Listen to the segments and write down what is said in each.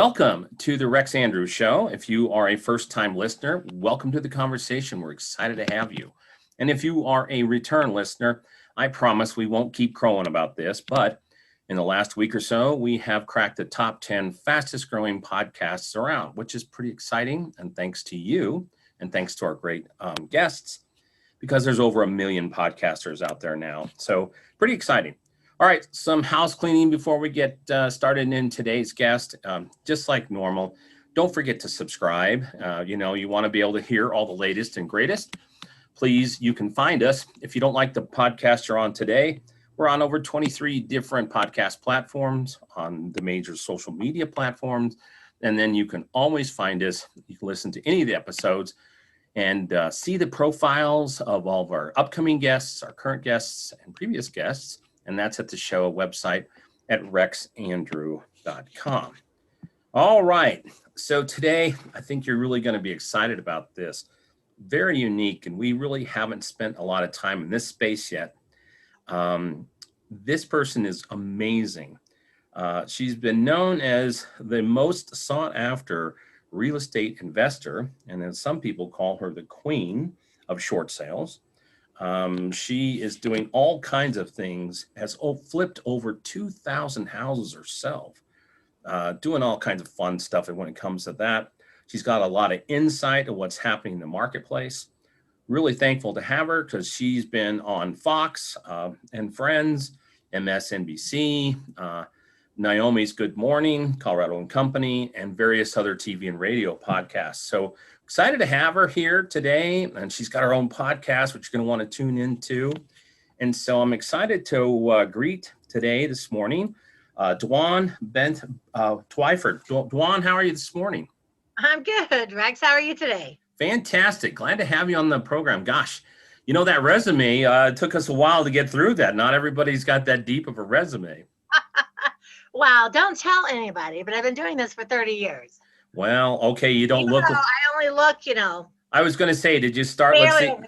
Welcome to the Rex Andrews Show. If you are a first-time listener, welcome to the conversation. We're excited to have you. And if you are a return listener, I promise we won't keep crowing about this, but in the last week or so, we have cracked the top 10 fastest growing podcasts around, which is pretty exciting. And thanks to you, and thanks to our great guests, because there's over 1 million podcasters out there now. So pretty exciting. All right, some house cleaning before we get started in today's guest. Just like normal, don't forget to subscribe. You want to be able to hear all the latest and greatest. Please, you can find us. If you don't like the podcast you're on today, we're on over 23 different podcast platforms on the major social media platforms. And then you can always find us. You can listen to any of the episodes and see the profiles of all of our upcoming guests, our current guests, and previous guests. And that's at the show website at rexandrew.com. All right. So today, I think you're really going to be excited about this. Very unique, and we really haven't spent a lot of time in this space yet. This person is amazing. She's been known as the most sought after real estate investor, and then some people call her the queen of short sales. She is doing all kinds of things, has flipped over 2,000 houses herself, doing all kinds of fun stuff. And when it comes to that, she's got a lot of insight of what's happening in the marketplace. Really thankful to have her because she's been on Fox and Friends, MSNBC, Naomi's Good Morning, Colorado and Company, and various other TV and radio podcasts. So excited to have her here today. And she's got her own podcast, which you're going to want to tune into. And so I'm excited to greet today, this morning, Dwan Bent Twyford. Dwan, how are you this morning? I'm good, Rex. How are you today? Fantastic. Glad to have you on the program. Gosh, you know, that resume, it took us a while to get through that. Not everybody's got that deep of a resume. Wow, don't tell anybody, but I've been doing this for 30 years. Well, okay, you don't look. I only look, I was going to say, did you start? Barely over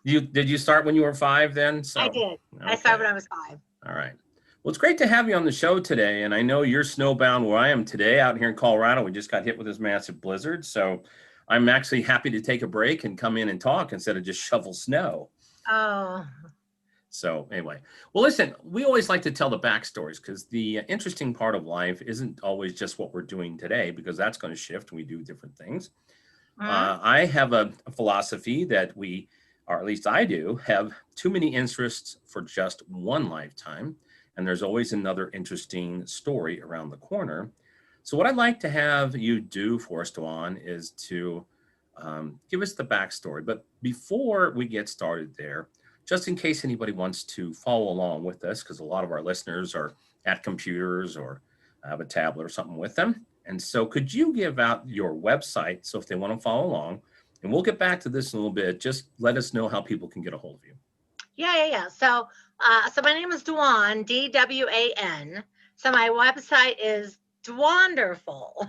30. Did you start when you were 5 then? So, I did. Okay. I started when I was 5. All right. Well, it's great to have you on the show today. And I know you're snowbound where I am today out here in Colorado. We just got hit with this massive blizzard. So I'm actually happy to take a break and come in and talk instead of just shovel snow. Oh. So anyway, well, listen, we always like to tell the backstories because the interesting part of life isn't always just what we're doing today, because that's going to shift. We do different things. I have a philosophy that we, or at least I do, have too many interests for just one lifetime. And there's always another interesting story around the corner. So what I'd like to have you do for us, Dwan, is to give us the backstory. But before we get started there, just in case anybody wants to follow along with us, because a lot of our listeners are at computers or have a tablet or something with them. And so could you give out your website so if they want to follow along, and we'll get back to this in a little bit, just let us know how people can get a hold of you. Yeah. So my name is Dwan, D-W-A-N. So my website is Dwanderful.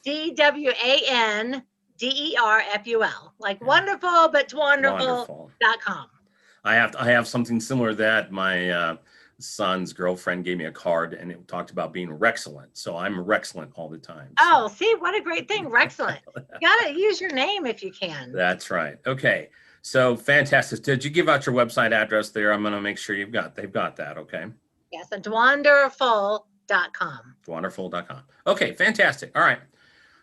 D-W-A-N-D-E-R-F-U-L, like wonderful, but dwanderful.com. I have something similar to that. My son's girlfriend gave me a card and it talked about being Rexcellent. So I'm Rexcellent all the time. So. Oh, see, what a great thing. Rexcellent. You got to use your name if you can. That's right. Okay. So fantastic. Did you give out your website address there? I'm going to make sure they've got that. Okay. Yes. And dwanderful.com. Dwanderful.com. Okay. Fantastic. All right.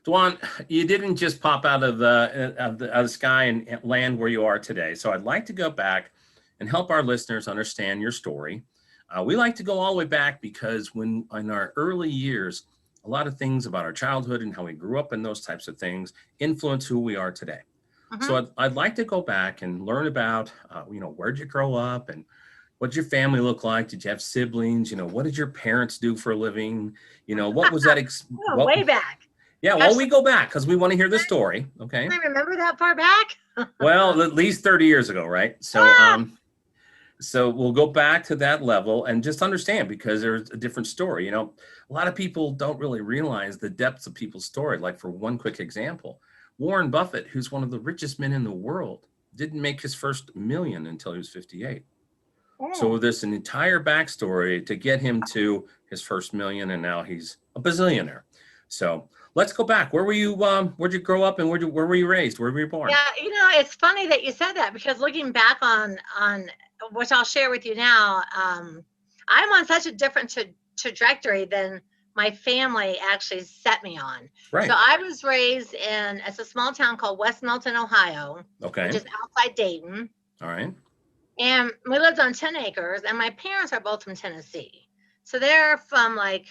Dwan, you didn't just pop out of the sky and land where you are today. So I'd like to go back and help our listeners understand your story. We like to go all the way back because in our early years, a lot of things about our childhood and how we grew up and those types of things influence who we are today. Mm-hmm. So I'd like to go back and learn about, where'd you grow up and what did your family look like? Did you have siblings? What did your parents do for a living? What was that? Way back. Yeah, well, we go back because we want to hear the story. Okay. I remember that far back. Well, at least 30 years ago, right? So, so we'll go back to that level and just understand because there's a different story. A lot of people don't really realize the depths of people's story. Like for one quick example, Warren Buffett, who's one of the richest men in the world, didn't make his first million until he was 58. So there's an entire backstory to get him to his first million, and now he's a bazillionaire. So let's go back. Where were you? Where'd you grow up, and where were you raised? Where were you born? Yeah, it's funny that you said that, because looking back on which I'll share with you now, I'm on such a different trajectory than my family actually set me on. Right. So I was raised it's a small town called West Milton, Ohio, Okay. which is outside Dayton. All right. And we lived on 10 acres, and my parents are both from Tennessee. So they're from like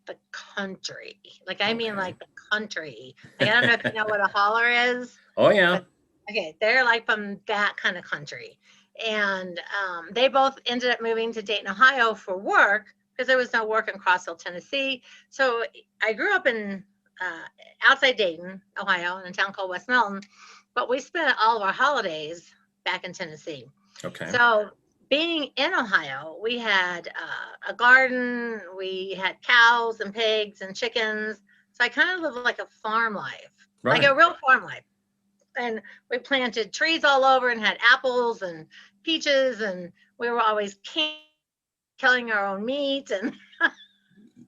the country. Like, I mean, like the country. Like, I don't know if you know what a holler is. Oh, yeah. But, okay, they're like from that kind of country. And they both ended up moving to Dayton, Ohio for work, because there was no work in Crossville, Tennessee. So I grew up in outside Dayton, Ohio, in a town called West Milton. But we spent all of our holidays back in Tennessee. Okay. So being in Ohio, we had a garden, we had cows and pigs and chickens. So I kind of lived like a farm life, Right. like a real farm life. And we planted trees all over and had apples and peaches, and we were always killing our own meat. And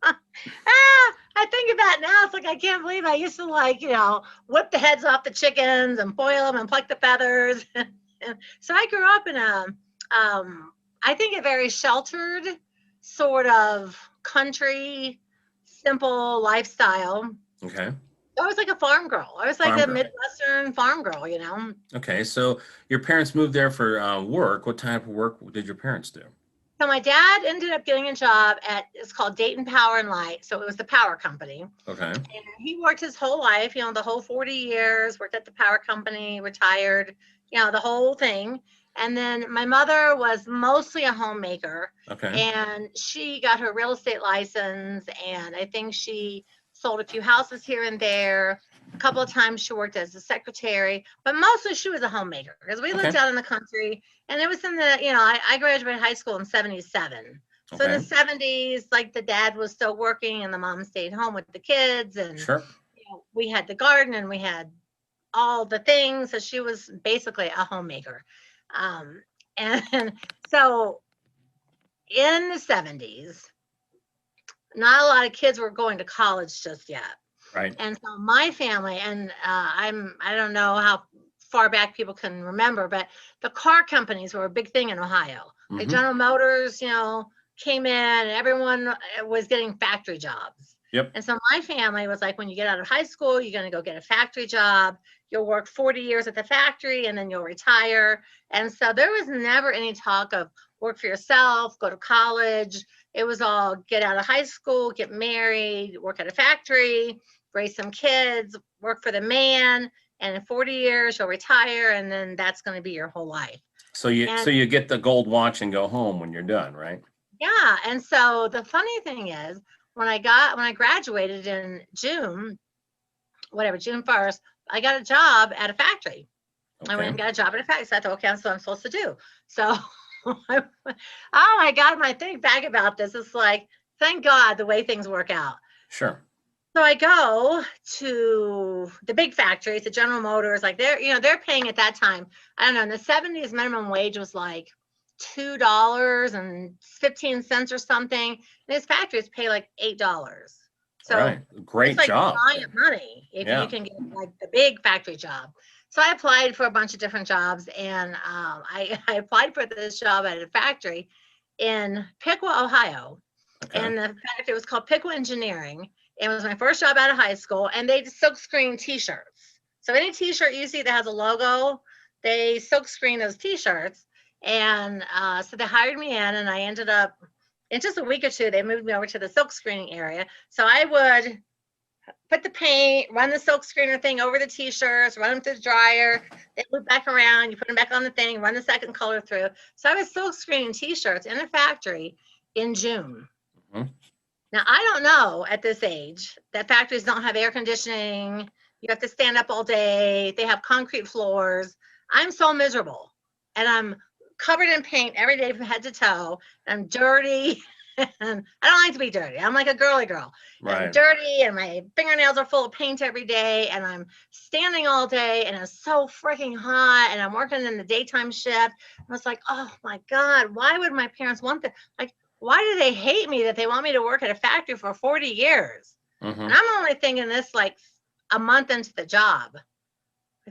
I think about it now, it's like, I can't believe I used to whip the heads off the chickens and boil them and pluck the feathers. So I grew up in I think a very sheltered sort of country, simple lifestyle. Okay. I was like a farm girl. I was like Farm a girl. Midwestern farm girl, Okay, so your parents moved there for work. What type of work did your parents do? So my dad ended up getting a job it's called Dayton Power and Light. So it was the power company. Okay. And he worked his whole life, the whole 40 years, worked at the power company, retired, the whole thing. And then my mother was mostly a homemaker. Okay. And she got her real estate license. And I think she sold a few houses here and there. A couple of times she worked as a secretary, but mostly she was a homemaker, because we lived out in the country. And it was in I graduated high school in 77. So in the 70s, like, the dad was still working and the mom stayed home with the kids. And Sure. We had the garden and we had all the things. So she was basically a homemaker. And so in the 70s, not a lot of kids were going to college just yet. Right. And so my family, and I don't know how far back people can remember, but the car companies were a big thing in Ohio. Mm-hmm. Like General Motors, came in, and everyone was getting factory jobs. Yep. And so my family was like, when you get out of high school, you're going to go get a factory job. You'll work 40 years at the factory and then you'll retire. And so there was never any talk of work for yourself, go to college. It was all get out of high school, get married, work at a factory, raise some kids, work for the man, and in 40 years you'll retire, and then that's going to be your whole life. So you get the gold watch and go home when you're done, right? Yeah. And so the funny thing is, when I graduated in June 1st, I got a job at a factory. Okay. I went and got a job at a factory. So I thought, okay, that's what I'm supposed to do. So oh my God, when I think back about this, it's like, thank God the way things work out. Sure. So I go to the big factories, the General Motors, like they're paying at that time, I don't know, in the 70s, minimum wage was like $2.15 or something. And these factories pay like $8. So right. Great it's like job. giant money if you can get like the big factory job. So I applied for a bunch of different jobs, and I applied for this job at a factory in Piqua, Ohio. Okay. And the factory was called Piqua Engineering. It was my first job out of high school, and they silk screen t-shirts. So any t-shirt you see that has a logo, they silk screen those t-shirts. And so they hired me in, and I ended up, in just a week or two, they moved me over to the silk screening area. So I would put the paint, run the silk screener thing over the t-shirts, run them through the dryer, they loop back around, you put them back on the thing, run the second color through. So I was silk screening t-shirts in a factory in June. Mm-hmm. Now, I don't know at this age that factories don't have air conditioning. You have to stand up all day. They have concrete floors. I'm so miserable. And I'm covered in paint every day from head to toe. I'm dirty. And I don't like to be dirty. I'm like a girly girl. Right. I'm dirty, and my fingernails are full of paint every day, and I'm standing all day, and it's so freaking hot, and I'm working in the daytime shift. And I was like, oh my God, why would my parents want that? Like, why do they hate me that they want me to work at a factory for 40 years? Mm-hmm. And I'm only thinking this like a month into the job.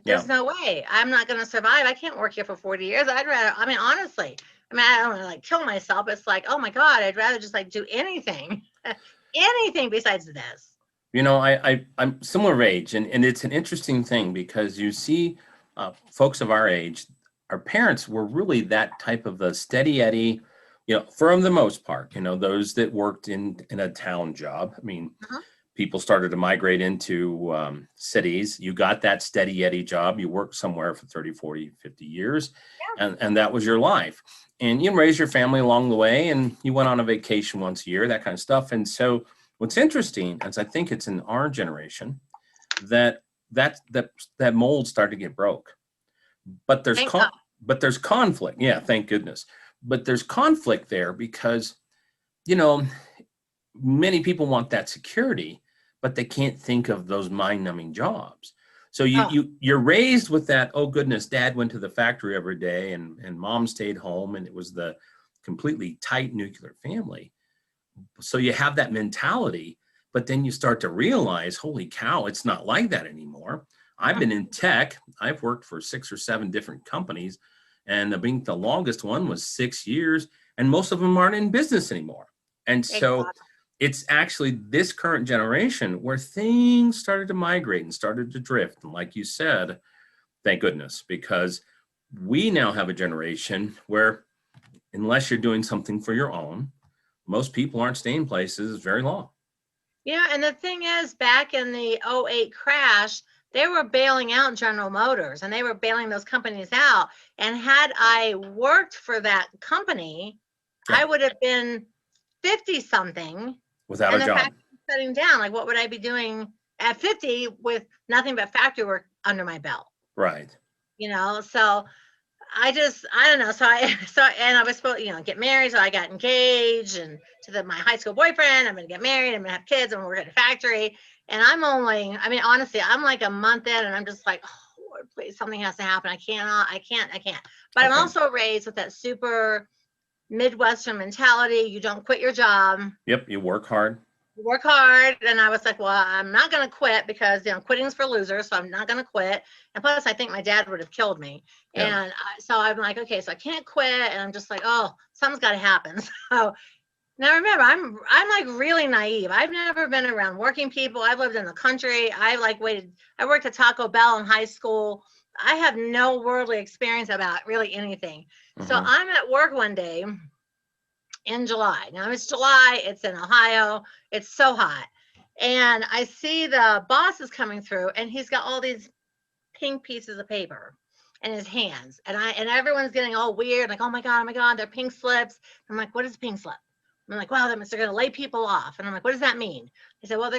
There's no way. I'm not going to survive. I can't work here for 40 years. I'd rather, I mean, honestly, I mean, I don't want to like kill myself. It's like, oh my God, I'd rather just like do anything, anything besides this. You know, I'm similar age, and it's an interesting thing because you see folks of our age, our parents were really that type of a steady Eddie, you know, for the most part, you know, those that worked in a town job. I mean, Uh-huh. people started to migrate into cities. You got that steady Eddie job. You worked somewhere for 30, 40, 50 years, Yeah. and that was your life. And you raised your family along the way, and you went on a vacation once a year, that kind of stuff. And so what's interesting is I think it's in our generation that that mold started to get broke. But there's Thank God. but there's conflict. Yeah, thank goodness. But there's conflict there because, you know, many people want that security, but they can't think of those mind-numbing jobs. So Oh, you're raised with that, oh goodness, dad went to the factory every day and mom stayed home, and it was the completely tight nuclear family. So you have that mentality, but then you start to realize, holy cow, it's not like that anymore. I've been in tech. I've worked for 6 or 7 different companies, and I think the longest one was 6 years, and most of them aren't in business anymore. And so exactly. it's actually this current generation where things started to migrate and started to drift. And like you said, thank goodness, because we now have a generation where unless you're doing something for your own, most people aren't staying places very long. Yeah, and the thing is, back in the '08 crash, they were bailing out General Motors and they were bailing those companies out. And had I worked for that company, Yeah, I would have been 50 something without a and the job. factory was shutting down. Like, what would I be doing at 50 with nothing but factory work under my belt? Right. So I don't know. And I was supposed, get married. So I got engaged and my high school boyfriend. I'm going to get married. I'm going to have kids. I'm going to work at a factory. And I mean, honestly, I'm like a month in and I'm just like, oh, Lord, please, something has to happen. I can't. But I'm Okay. also raised with that super Midwestern mentality. You don't quit your job. Yep. You work hard. Work hard. And I was like, well, I'm not going to quit because, quitting's for losers. So I'm not going to quit. And plus, I think my dad would have killed me. Yeah. And so I'm like, okay, so I can't quit. And I'm just like, oh, something's got to happen. So now remember, I'm like really naive. I've never been around working people. I've lived in the country. I worked at Taco Bell in high school. I have no worldly experience about really anything. So Mm-hmm. I'm at work one day in July. Now it's July, it's in Ohio, it's so hot. And I see the boss is coming through and he's got all these pink pieces of paper in his hands. And everyone's getting all weird, like, oh my God, they're pink slips. I'm like, what is a pink slip? I'm like, wow, that means they're gonna lay people off. And I'm like, what does that mean? He said, well,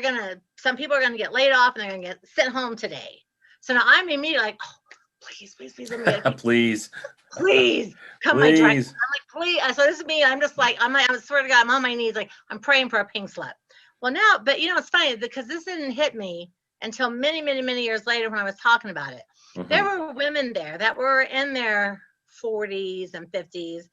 some people are gonna get laid off and they're gonna get sent home today. So now I'm immediately like, oh, please, let me get a pink Please. please come my direction. Please. I'm like, please. So this is me. I'm just like, I swear to God, I'm on my knees, like I'm praying for a pink slip. Well, now, but it's funny because this didn't hit me until many, many, many years later when I was talking about it. Mm-hmm. There were women there that were in their 40s and 50s,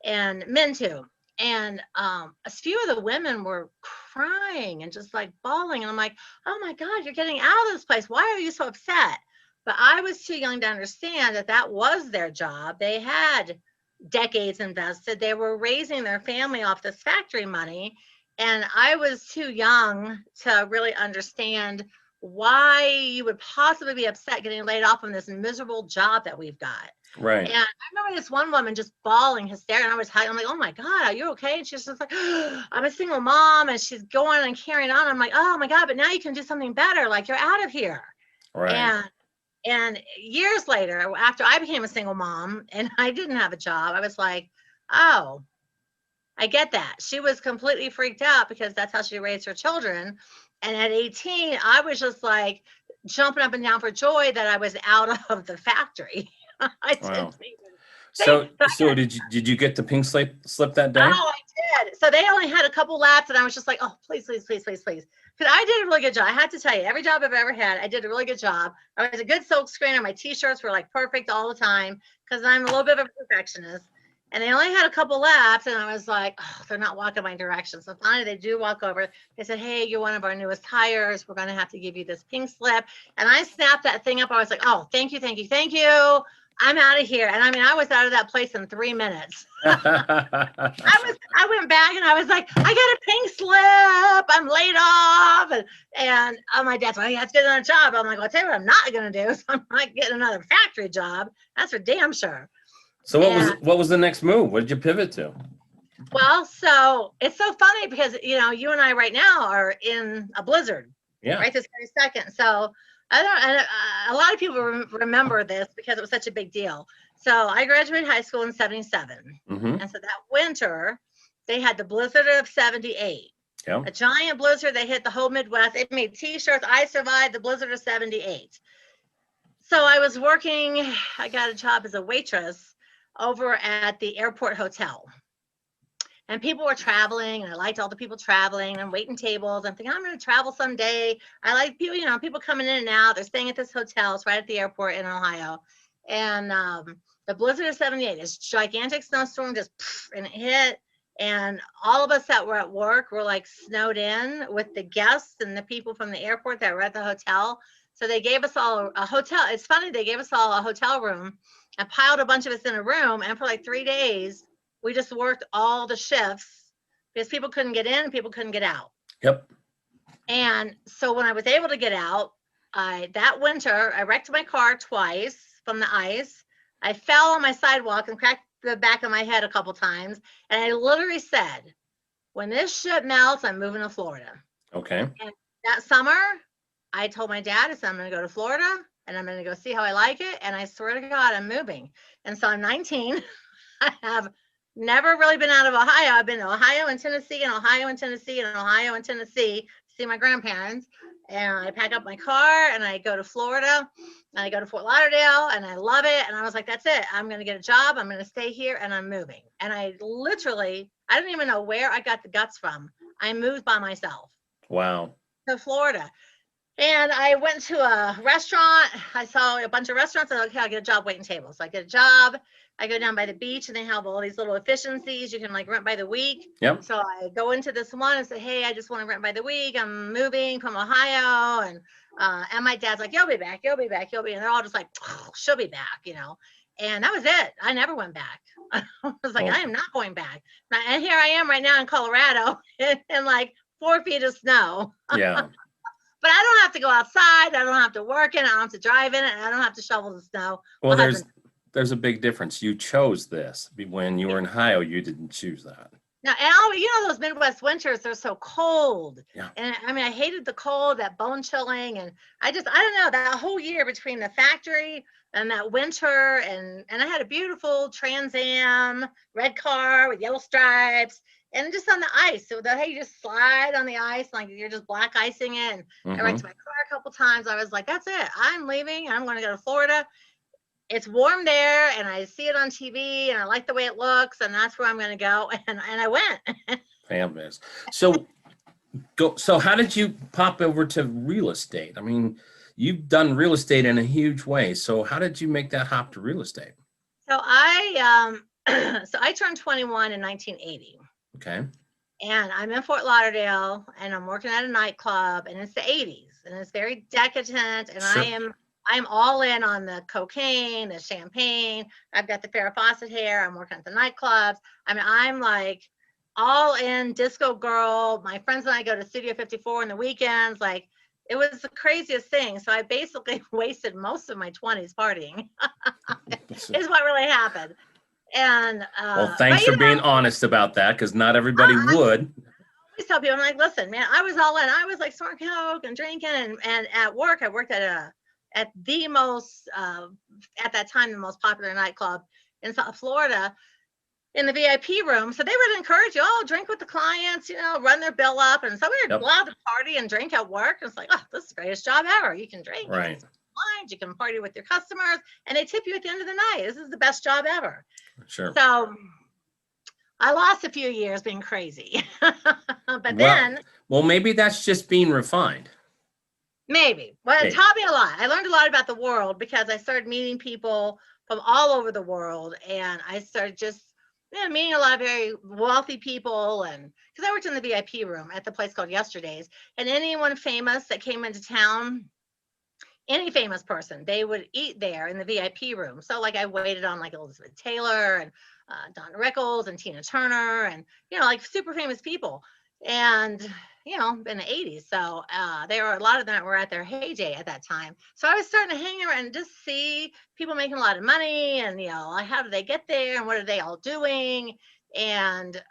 and men too. And a few of the women were crying and just like bawling. And I'm like, oh my God, you're getting out of this place. Why are you so upset? But I was too young to understand that was their job. They had decades invested. They were raising their family off this factory money. And I was too young to really understand why you would possibly be upset getting laid off from this miserable job that we've got. Right. And I remember this one woman just bawling hysterically. And I was hugging. I'm like, oh my God, are you okay? And she's just like, I'm a single mom. And she's going and carrying on. I'm like, oh my God, but now you can do something better. Like, you're out of here. Right. And years later, after I became a single mom and I didn't have a job, I was like, oh, I get that. She was completely freaked out because that's how she raised her children. And at 18, I was just like jumping up and down for joy that I was out of the factory. I Wow. didn't even So did you get the pink slip that day? Oh, I did. So they only had a couple laps, and I was just like, oh, please. Because I did a really good job. I had to tell you, every job I've ever had, I did a really good job. I was a good silk screener. My T-shirts were like perfect all the time because I'm a little bit of a perfectionist. And they only had a couple left, and I was like, oh, they're not walking my direction. So finally, they do walk over. They said, hey, you're one of our newest hires. We're going to have to give you this pink slip. And I snapped that thing up. I was like, oh, thank you, thank you, thank you. I'm out of here. And I mean, I was out of that place in 3 minutes. I went back and I was like, I got a pink slip. I'm laid off. And my dad's like, you have to get another job. I'm like, I'll tell you what I'm not going to do. So I'm not getting another factory job. That's for damn sure. So what was the next move? What did you pivot to? Well, so it's so funny because, you know, you and I right now are in a blizzard. Yeah. Right this very second. So a lot of people remember this because it was such a big deal. So I graduated high school in 77. Mm-hmm. And so that winter, they had the blizzard of 78. Yeah. A giant blizzard. They hit the whole Midwest. It made T-shirts. I survived the blizzard of 78. So I was working. I got a job as a waitress over at the airport hotel. And people were traveling, and I liked all the people traveling and waiting tables. I'm thinking, I'm going to travel someday. I like people, you know, people coming in and out. They're staying at this hotel. It's right at the airport in Ohio. And the blizzard of 78, this gigantic snowstorm just, and it hit. And all of us that were at work were like snowed in with the guests and the people from the airport that were at the hotel. So they gave us all a hotel. It's funny, they gave us all a hotel room and piled a bunch of us in a room. And for like 3 days, we just worked all the shifts because people couldn't get in and people couldn't get out. Yep. And so when I was able to get out, that winter, I wrecked my car twice from the ice. I fell on my sidewalk and cracked the back of my head a couple times. And I literally said, when this shit melts, I'm moving to Florida. Okay. And that summer, I told my dad, I said, I'm going to go to Florida and I'm going to go see how I like it. And I swear to God, I'm moving. And so I'm 19. I have never really been out of Ohio. I've been to Ohio and Tennessee and Ohio and Tennessee and Ohio and Tennessee to see my grandparents. And I pack up my car and I go to Florida and I go to Fort Lauderdale and I love it. And I was like, that's it. I'm going to get a job. I'm going to stay here and I'm moving. And I literally, I don't even know where I got the guts from. I moved by myself. Wow. To Florida. And I went to a restaurant. I saw a bunch of restaurants. I thought, okay, I'll get a job waiting tables. So I get a job. I go down by the beach and they have all these little efficiencies. You can like rent by the week. Yep. So I go into this one and say, hey, I just want to rent by the week. I'm moving from Ohio. And my dad's like, you'll be back. You'll be back. You'll be. And they're all just like, oh, she'll be back, you know. And that was it. I never went back. I was like, I am not going back. And here I am right now in Colorado in like 4 feet of snow. Yeah. But I don't have to go outside. I don't have to work in it. I don't have to drive in it. And I don't have to shovel the snow. Well, there's a big difference. You chose this. When you were in Ohio, you didn't choose that. Now, and you know, those Midwest winters, they're so cold. Yeah. And I mean, I hated the cold, that bone chilling. And I don't know, that whole year between the factory and that winter. And I had a beautiful Trans Am red car with yellow stripes. And just on the ice, so that, hey, you just slide on the ice, like you're just black icing it. And Mm-hmm. I went to my car a couple times. I was like, that's it. I'm leaving. I'm going to go to Florida. It's warm there, and I see it on TV, and I like the way it looks, and that's where I'm going to go. And I went. Fabulous. So how did you pop over to real estate? I mean, you've done real estate in a huge way. So how did you make that hop to real estate? So I turned 21 in 1980. Okay. And I'm in Fort Lauderdale and I'm working at a nightclub and it's the 80s and it's very decadent and sure. I'm all in on the cocaine, the champagne. I've got the Farrah Fawcett hair. I'm working at the nightclubs. I mean, I'm like all in disco girl. My friends and I go to Studio 54 on the weekends. Like it was the craziest thing. So I basically wasted most of my 20s partying is what really happened. And well, thanks for being honest about that, because not everybody would. I always tell people, I'm like, listen, man, I was all in. I was like snorting coke and drinking, and at work, I worked at the most at that time the most popular nightclub in South Florida, in the VIP room. So they would encourage you, oh, drink with the clients, you know, run their bill up, and so we were allowed to party and drink at work. It's like, oh, this is the greatest job ever. You can drink, right? You can party with your customers, and they tip you at the end of the night. This is the best job ever. Sure. So I lost a few years being crazy, but then. Well, maybe that's just being refined. Maybe. Well, it taught me a lot. I learned a lot about the world because I started meeting people from all over the world, and I started just meeting a lot of very wealthy people, and because I worked in the VIP room at the place called Yesterday's, and anyone famous that came into town, any famous person, they would eat there in the VIP room. So like I waited on like Elizabeth Taylor and Don Rickles and Tina Turner and, like super famous people. And, in the 80s. So there were a lot of them that were at their heyday at that time. So I was starting to hang around and just see people making a lot of money and, how do they get there and what are they all doing? And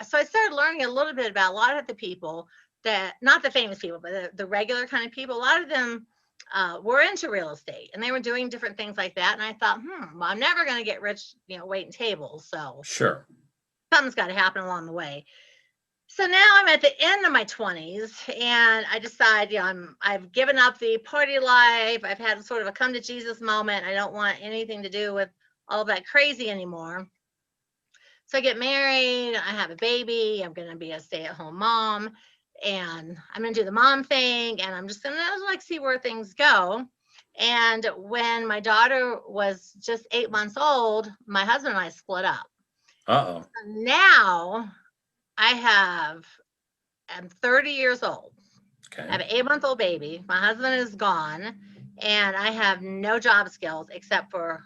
so I started learning a little bit about a lot of the people that, not the famous people, but the regular kind of people. A lot of them were into real estate and they were doing different things like that. And I thought, well, I'm never going to get rich, waiting tables. So Sure. Something's got to happen along the way. So now I'm at the end of my 20s and I decide, I've given up the party life. I've had sort of a come to Jesus moment. I don't want anything to do with all that crazy anymore. So I get married, I have a baby, I'm going to be a stay-at-home mom, and I'm going to do the mom thing, and I'm just going to see where things go. And when my daughter was just 8 months old, my husband and I split up. Uh-oh. So now I'm 30 years old. Okay. I have an 8-month-old baby. My husband is gone, and I have no job skills except for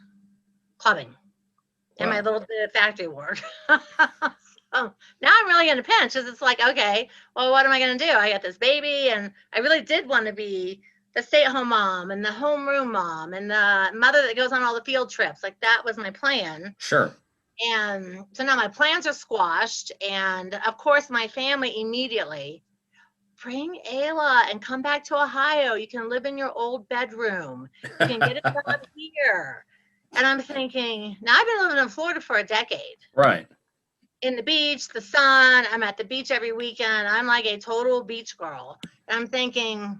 clubbing and my little bit of factory work. So now I'm really in a pinch because it's like, okay, well, what am I going to do? I got this baby, and I really did want to be the stay-at-home mom and the homeroom mom and the mother that goes on all the field trips. Like that was my plan. Sure. And so now my plans are squashed. And of course, my family immediately, bring Ayla and come back to Ohio. You can live in your old bedroom. You can get a job here. And I'm thinking, now I've been living in Florida for a decade. Right. In the beach, the sun, I'm at the beach every weekend. I'm like a total beach girl. And I'm thinking,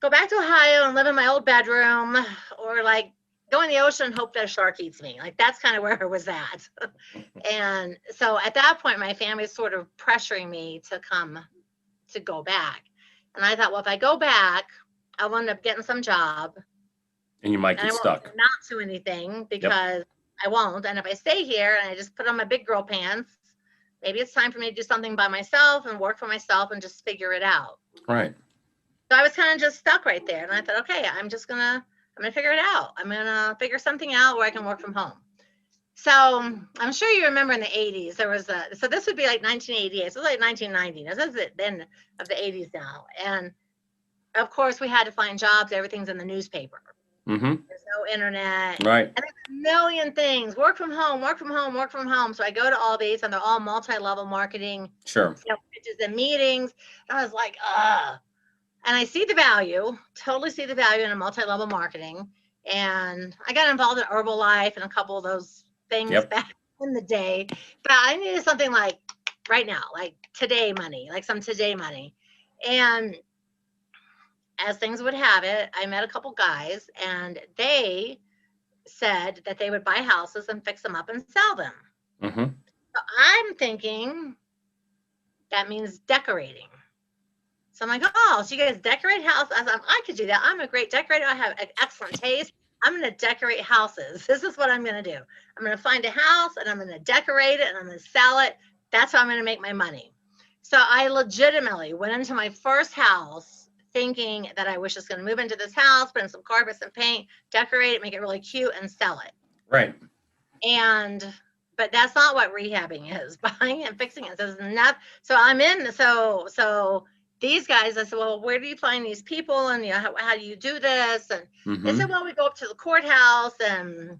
go back to Ohio and live in my old bedroom, or like go in the ocean and hope that a shark eats me. Like that's kind of where I was at. And so at that point, my family's sort of pressuring me to go back. And I thought, well, if I go back, I'll end up getting some job. And you might get stuck. Not to anything because I won't. And if I stay here and I just put on my big girl pants, maybe it's time for me to do something by myself and work for myself and just figure it out. Right. So I was kind of just stuck right there. And I thought, okay, I'm going to figure it out. I'm going to figure something out where I can work from home. So I'm sure you remember in the 80s, there was so this would be like 1988. So it was like 1990. Now, this is the end of the 80s now. And of course, we had to find jobs. Everything's in the newspaper. Mm-hmm. There's no internet. Right. And there's a million things. Work from home, work from home, work from home. So I go to all these, and they're all multi-level marketing. Sure. Pitches and meetings. And I was like, ugh. And I see the value, totally see the value in a multi-level marketing. And I got involved in Herbalife and a couple of those things back in the day. But I needed something like right now, like today money, like some today money. And as things would have it, I met a couple guys, and they said that they would buy houses and fix them up and sell them. Mm-hmm. So I'm thinking that means decorating. So I'm like, oh, so you guys decorate houses? I could do that. I'm a great decorator. I have excellent taste. I'm going to decorate houses. This is what I'm going to do. I'm going to find a house, and I'm going to decorate it, and I'm going to sell it. That's how I'm going to make my money. So I legitimately went into my first house thinking that I was just going to move into this house, put in some carpets and paint, decorate it, make it really cute, and sell it. Right. But that's not what rehabbing is. Buying and fixing it. There's enough. So I'm in. So these guys, I said, well, where do you find these people? And how do you do this? And they said, well, we go up to the courthouse and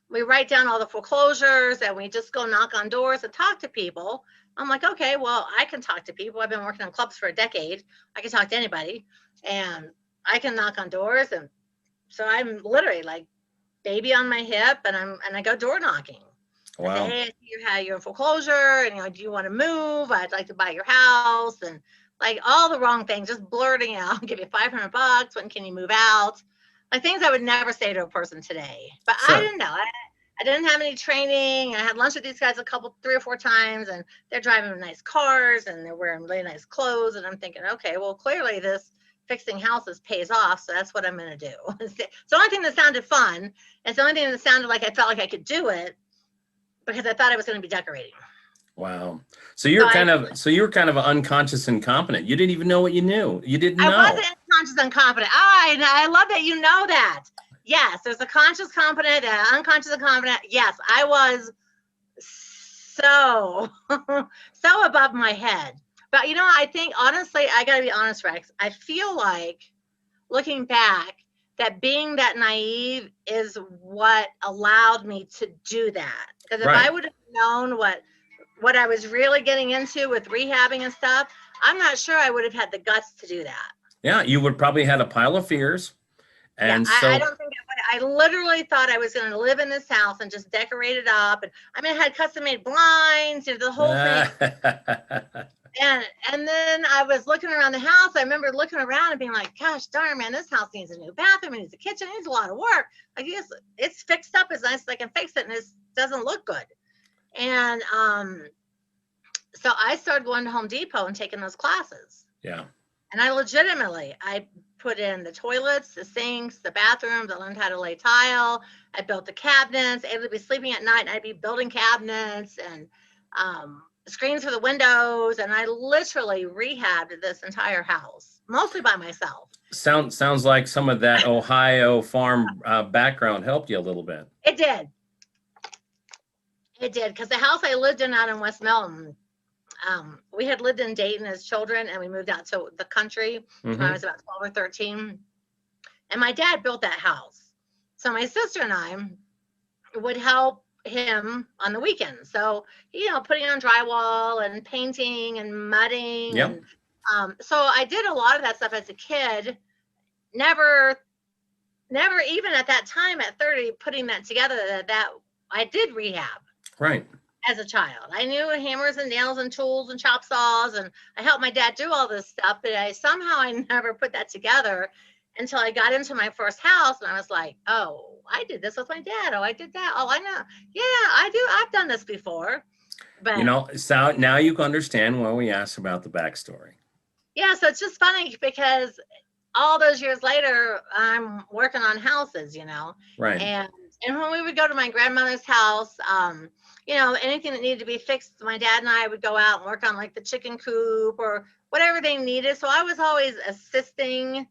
we write down all the foreclosures and we just go knock on doors and talk to people. I'm like, okay, well, I can talk to people. I've been working on clubs for a decade. I can talk to anybody and I can knock on doors. And so I'm literally like baby on my hip, and I go door knocking. Wow. I say, hey, I see you're in foreclosure, and do you want to move? I'd like to buy your house, and like all the wrong things, just blurting out. I'll give you $500. When can you move out? Like things I would never say to a person today. But sure. I didn't know. I didn't have any training. I had lunch with these guys 3 or 4 times, and they're driving nice cars and they're wearing really nice clothes. And I'm thinking, okay, well, clearly this fixing houses pays off. So that's what I'm going to do. It's the only thing that sounded fun. It's the only thing that sounded like I felt like I could do it. because I thought I was going to be decorating. Wow. So you're kind of unconscious incompetent. You didn't even know what you knew. You didn't know. I wasn't unconscious incompetent. I love that you know that. Yes, there's a conscious competent and unconscious incompetent. Yes, I was so so above my head. But you know, I think honestly, I got to be honest, Rex. I feel like looking back, that being that naive is what allowed me to do that. Because if I would have known what I was really getting into with rehabbing and stuff, I'm not sure I would have had the guts to do that. Yeah, you would probably had a pile of fears. And yeah, I don't think I literally thought I was going to live in this house and just decorate it up. And I mean, I had custom made blinds, the whole thing. And then I was looking around the house. I remember looking around and being like, gosh darn, man, this house needs a new bathroom. It needs a kitchen. It needs a lot of work. Like, it's fixed up as nice as I can fix it. And it doesn't look good. And so I started going to Home Depot and taking those classes. Yeah. And I put in the toilets, the sinks, the bathrooms. I learned how to lay tile. I built the cabinets. I would be sleeping at night and I'd be building cabinets and screens for the windows. And I literally rehabbed this entire house, mostly by myself. Sounds like some of that Ohio farm background helped you a little bit. It did. It did, because the house I lived in out in West Milton, we had lived in Dayton as children, and we moved out to the country when I was about 12 or 13. And my dad built that house. So my sister and I would help him on the weekends. So, putting on drywall and painting and mudding. Yep. And, so I did a lot of that stuff as a kid. Never even at that time at 30, putting that together, that I did rehab. Right. As a child, I knew hammers and nails and tools and chop saws, and I helped my dad do all this stuff, but I never put that together until I got into my first house, and I was like, oh, I did this with my dad. Oh, I did that. Oh, I know. Yeah, I do. I've done this before. But so now you can understand why we asked about the backstory. Yeah, so it's just funny because all those years later, I'm working on houses, Right. And when we would go to my grandmother's house, anything that needed to be fixed, my dad and I would go out and work on like the chicken coop or whatever they needed. So I was always assisting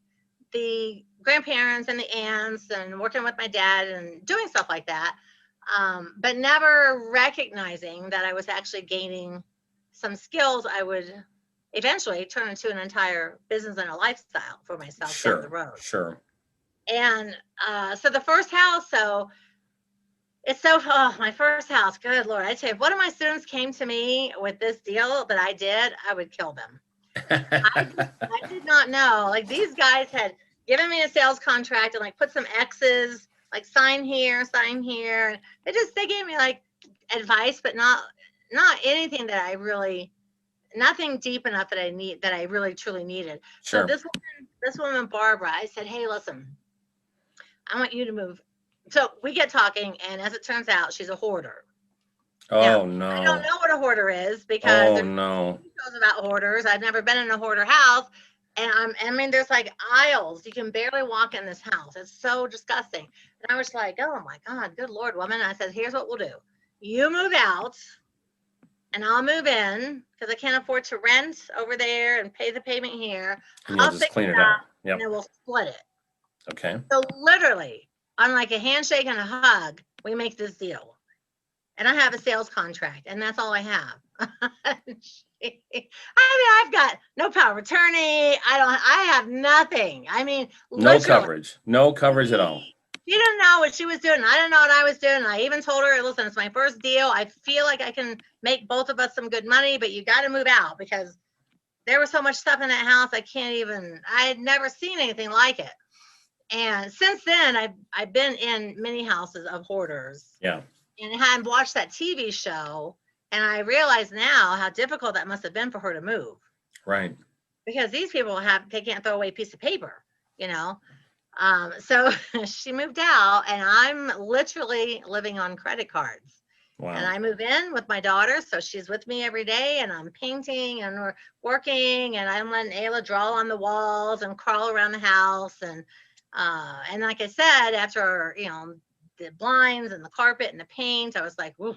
the grandparents and the aunts and working with my dad and doing stuff like that, but never recognizing that I was actually gaining some skills I would eventually turn into an entire business and a lifestyle for myself down the road. Sure. And so the first house, my first house, good Lord, I tell you, if one of my students came to me with this deal that I did, I would kill them. I did not know. Like, these guys had given me a sales contract and like put some X's, like sign here. And they gave me like advice, but not anything that I really, nothing deep enough that I really truly needed. Sure. So this woman, Barbara, I said, hey, listen, I want you to move. So we get talking, and as it turns out, she's a hoarder. Oh, no. I don't know what a hoarder is because there's no details about hoarders. I've never been in a hoarder house. And there's like aisles. You can barely walk in this house. It's so disgusting. And I was like, oh my God, good Lord, woman. And I said, here's what we'll do. You move out and I'll move in because I can't afford to rent over there and pay the payment here. I'll just clean it up. Yep. And then we'll split it. Okay. So literally, on like a handshake and a hug, we make this deal. And I have a sales contract, and that's all I have. I've got no power of attorney. I have nothing. No coverage at all. She didn't know what she was doing. I didn't know what I was doing. I even told her, listen, it's my first deal. I feel like I can make both of us some good money, but you got to move out because there was so much stuff in that house. I had never seen anything like it. And since then, I've been in many houses of hoarders. Yeah. And had watched that TV show, and I realize now how difficult that must have been for her to move. Right. Because these people they can't throw away a piece of paper, So she moved out, and I'm literally living on credit cards. Wow. And I move in with my daughter, so she's with me every day, and I'm painting and we're working, and I'm letting Ayla draw on the walls and crawl around the house, and like I said, after the blinds and the carpet and the paint, I was like, woo,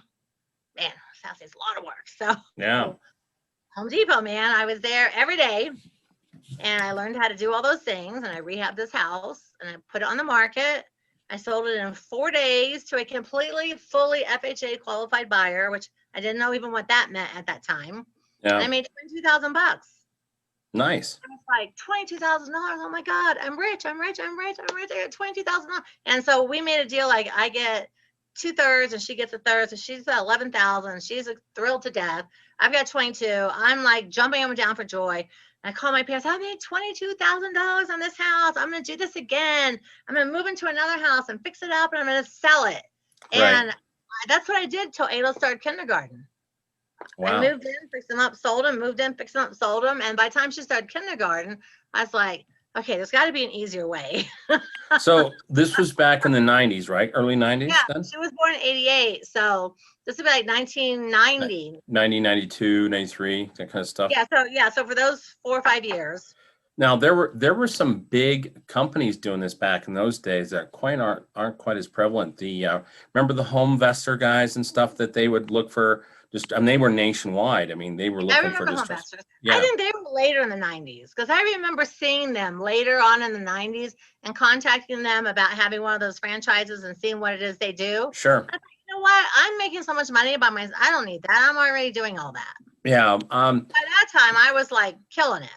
man, this house is a lot of work. So Yeah. Home Depot, man, I was there every day and I learned how to do all those things and I rehabbed this house and I put it on the market. I sold it in 4 days to a completely, fully FHA qualified buyer, which I didn't know even what that meant at that time. Yeah. And I made $22,000. Nice. I was like, $22,000. Oh my God, I'm rich. I'm rich. I'm rich. I'm rich. I got $22,000. And so we made a deal like I get 2/3 and she gets a third. So she's at 11,000. She's thrilled to death. I've got 22. I'm like jumping up and down for joy. I call my parents. I made $22,000 on this house. I'm going to do this again. I'm going to move into another house and fix it up and I'm going to sell it. And that's what I did till Adel started kindergarten. Wow. I moved in, fixed them up, sold them, moved in, fixed them up, sold them. And by the time she started kindergarten, I was like, okay, there's got to be an easier way. So this was back in the 90s, right? Early 90s Yeah, then? she was born in 88. So this would be like 1990. 90, 92, 93, that kind of stuff. Yeah. So for those 4 or 5 years. Now there were some big companies doing this back in those days that aren't quite as prevalent. Remember the Homevester guys and stuff that they would look for they were nationwide. I mean, they were looking for Homevestors. Yeah. I think they were later in the 90s because I remember seeing them later on in the 90s and contacting them about having one of those franchises and seeing what it is they do. Sure. I thought, you know what? I'm making so much money by myself. I don't need that. I'm already doing all that. Yeah. By that time, I was like killing it.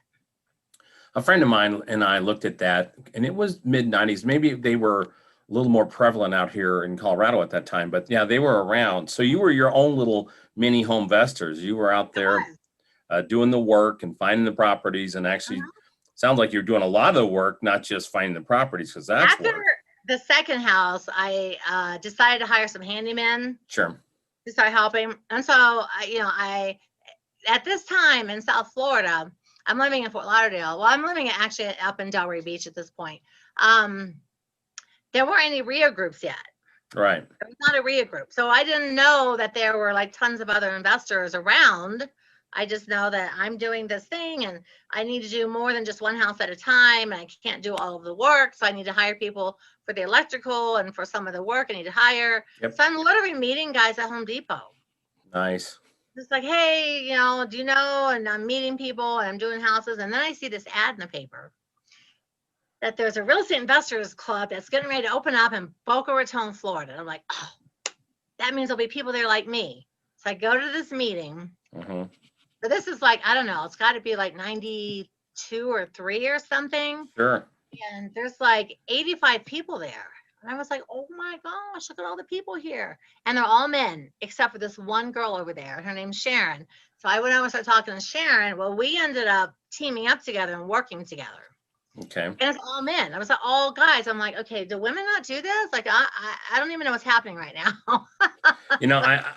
A friend of mine and I looked at that, and it was mid 90s. Maybe they were a little more prevalent out here in Colorado at that time, but yeah, they were around. So you were your own little mini Homevestors. You were out there doing the work and finding the properties, and actually sounds like you're doing a lot of the work, not just finding the properties, because that's after work. The second house, I decided to hire some handymen. Sure. To start helping, and so I at this time in South Florida. I'm living in Fort Lauderdale. Well, I'm living actually up in Delray Beach at this point. There weren't any RIA groups yet. Right. There was not a RIA group. So I didn't know that there were like tons of other investors around. I just know that I'm doing this thing and I need to do more than just one house at a time. And I can't do all of the work. So I need to hire people for the electrical and for some of the work I need to hire. Yep. So I'm literally meeting guys at Home Depot. Nice. It's like, hey, do you know? And I'm meeting people and I'm doing houses. And then I see this ad in the paper that there's a real estate investors club that's getting ready to open up in Boca Raton, Florida. And I'm like, oh, that means there'll be people there like me. So I go to this meeting. But this is like, I don't know, it's got to be like 92 or 3 or something. Sure. And there's like 85 people there. And I was like, oh my gosh, look at all the people here. And they're all men, except for this one girl over there. Her name's Sharon. So I went over and started talking to Sharon. Well, we ended up teaming up together and working together. Okay. And it's all men. I was like, all guys. I'm like, okay, do women not do this? Like, I don't even know what's happening right now.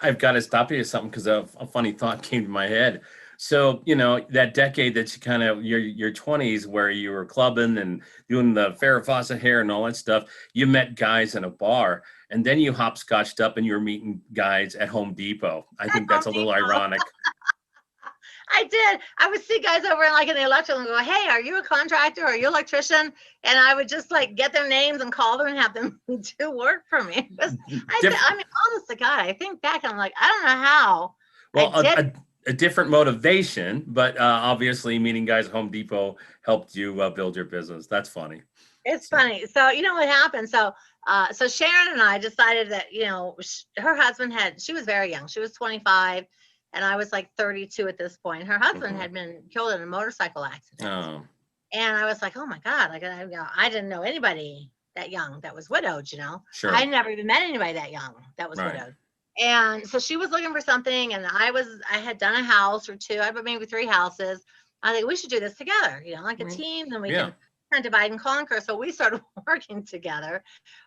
I've got to stop you at something because a funny thought came to my head. So, that decade that you kind of, your 20s where you were clubbing and doing the Farrah Fawcett hair and all that stuff, you met guys in a bar and then you hopscotched up and you were meeting guys at Home Depot. I think that's a little ironic. I did. I would see guys over in the electrical and go, hey, are you a contractor? Are you an electrician? And I would just get their names and call them and have them do work for me. Honest to God, I think back and I'm like, I don't know how. Well, a different motivation, but obviously meeting guys at Home Depot helped you build your business. That's funny. It's funny. So you know what happened? So Sharon and I decided that, her husband she was very young. She was 25 and I was like 32 at this point. Her husband had been killed in a motorcycle accident. Oh. And I was like, oh my God, I didn't know anybody that young that was widowed, Sure. I never even met anybody that young that was widowed. And so she was looking for something and I had done a house or two, I maybe 3 houses. I think we should do this together, like a team, then we can kind of divide and conquer. So we started working together.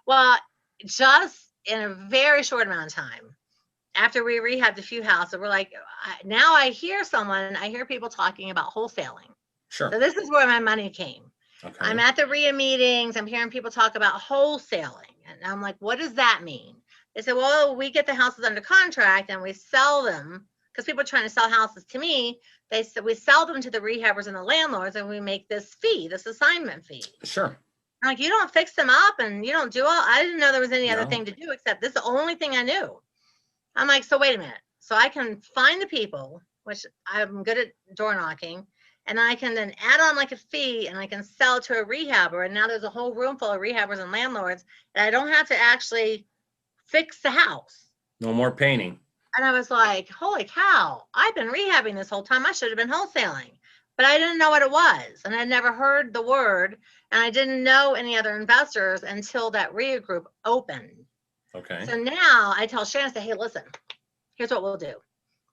Well, just in a very short amount of time, after we rehabbed a few houses, we're like, now I hear people talking about wholesaling. Sure. So this is where my money came. Okay. I'm at the RIA meetings. I'm hearing people talk about wholesaling. And I'm like, what does that mean? They said, well, we get the houses under contract and we sell them because people are trying to sell houses to me. They said we sell them to the rehabbers and the landlords and we make this assignment fee. Sure. I'm like, you don't fix them up and you don't do I didn't know there was any other thing to do except this is the only thing I knew. I'm like, so wait a minute. So I can find the people, which I'm good at door knocking, and I can then add on like a fee and I can sell to a rehabber. And now there's a whole room full of rehabbers and landlords, and I don't have to actually fix the house. No more painting. And I was like, holy cow, I've been rehabbing this whole time. I should have been wholesaling, but I didn't know what it was. And I'd never heard the word, and I didn't know any other investors until that RIA group opened. Okay. So now I tell Sharon, I say, hey, listen, here's what we'll do.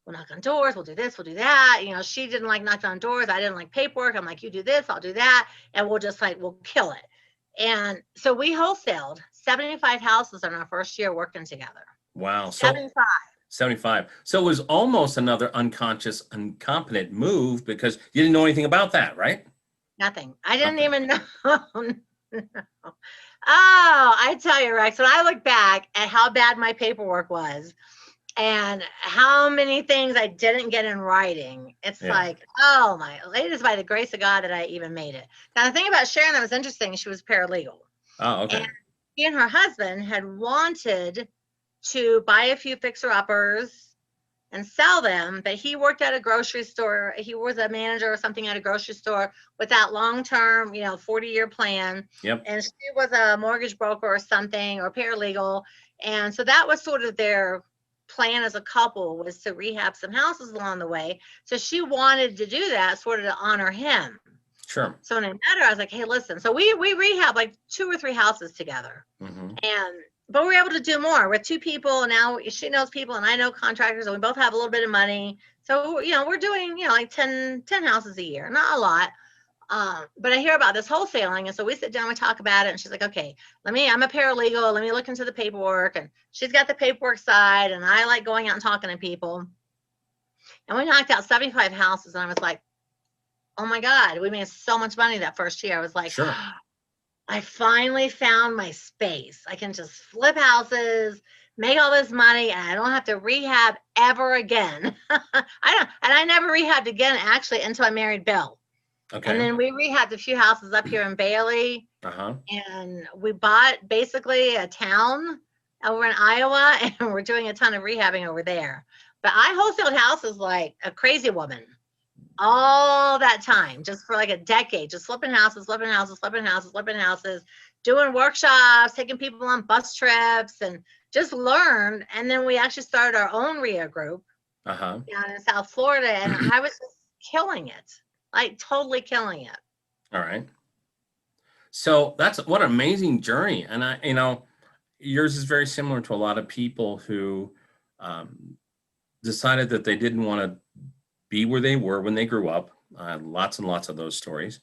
We'll knock on doors. We'll do this. We'll do that. You know, she didn't like knocking on doors. I didn't like paperwork. I'm like, you do this, I'll do that. And we'll just like, we'll kill it. And so we wholesaled 75 houses in our first year working together. Wow. 75. 75. So it was almost another unconscious, incompetent move because you didn't know anything about that, right? Nothing. I didn't even know. No. Oh, I tell you, Rex, when I look back at how bad my paperwork was and how many things I didn't get in writing, it's like, oh my, it is by the grace of God that I even made it. Now, the thing about Sharon that was interesting, she was paralegal. Oh, okay. And she and her husband had wanted to buy a few fixer-uppers and sell them, but he worked at a grocery store. He was a manager or something at a grocery store with that long-term, 40-year plan. Yep. And she was a mortgage broker or something, or paralegal. And so that was sort of their plan as a couple, was to rehab some houses along the way. So she wanted to do that sort of to honor him. Sure. So when I met her, I was like, hey, listen. So we rehab like 2 or 3 houses together. Mm-hmm. But we're able to do more with 2 people. Now she knows people and I know contractors, and we both have a little bit of money. So, we're doing, like 10 houses a year, not a lot. But I hear about this wholesaling. And so we sit down, we talk about it. And she's like, okay, I'm a paralegal. Let me look into the paperwork. And she's got the paperwork side. And I like going out and talking to people. And we knocked out 75 houses. And I was like, oh my God, we made so much money that first year. I was like, sure. I finally found my space. I can just flip houses, make all this money, and I don't have to rehab ever again. I never rehabbed again actually until I married Bill. Okay. And then we rehabbed a few houses up here in Bailey. Uh-huh. And we bought basically a town over in Iowa, and we're doing a ton of rehabbing over there. But I wholesaled houses like a crazy woman. All that time, just for like a decade, just flipping houses, doing workshops, taking people on bus trips, and just learned. And then we actually started our own RIA group down in South Florida, and I was just killing it, like totally killing it. All right. So what an amazing journey. And yours is very similar to a lot of people who decided that they didn't want to be where they were when they grew up. Lots and lots of those stories.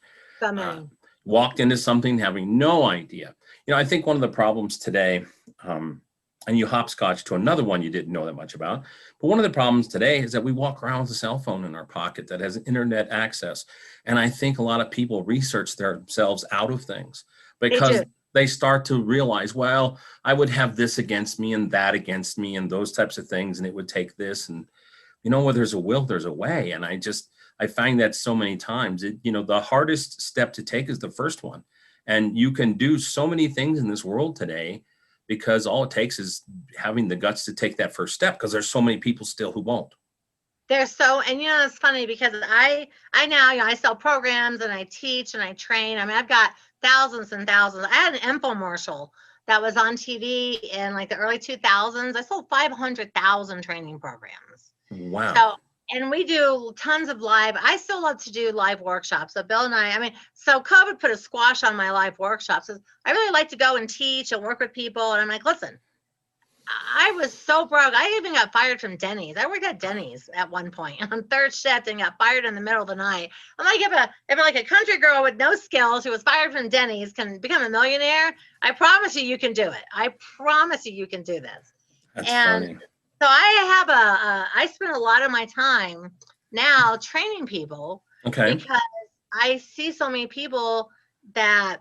Walked into something having no idea. I think one of the problems today, and you hopscotch to another one you didn't know that much about, but one of the problems today is that we walk around with a cell phone in our pocket that has internet access. And I think a lot of people research themselves out of things because they start to realize, well, I would have this against me and that against me and those types of things, and it would take this. And where there's a will, there's a way. And I find that so many times, the hardest step to take is the first one. And you can do so many things in this world today because all it takes is having the guts to take that first step, because there's so many people still who won't. And it's funny because I now, I sell programs and I teach and I train. I mean, I've got thousands and thousands. I had an infomercial that was on TV in like the early 2000s. I sold 500,000 training programs. Wow. So, and we do tons of live. I still love to do live workshops. So Bill and so COVID put a squash on my live workshops. I really like to go and teach and work with people. And I'm like, listen, I was so broke. I even got fired from Dennys. I worked at Dennys at one point on third shift and got fired in the middle of the night. I'm like, if like a country girl with no skills who was fired from Dennys can become a millionaire, I promise you can do it. I promise you can do this. That's funny. So I spend a lot of my time now training people. Okay. Because I see so many people that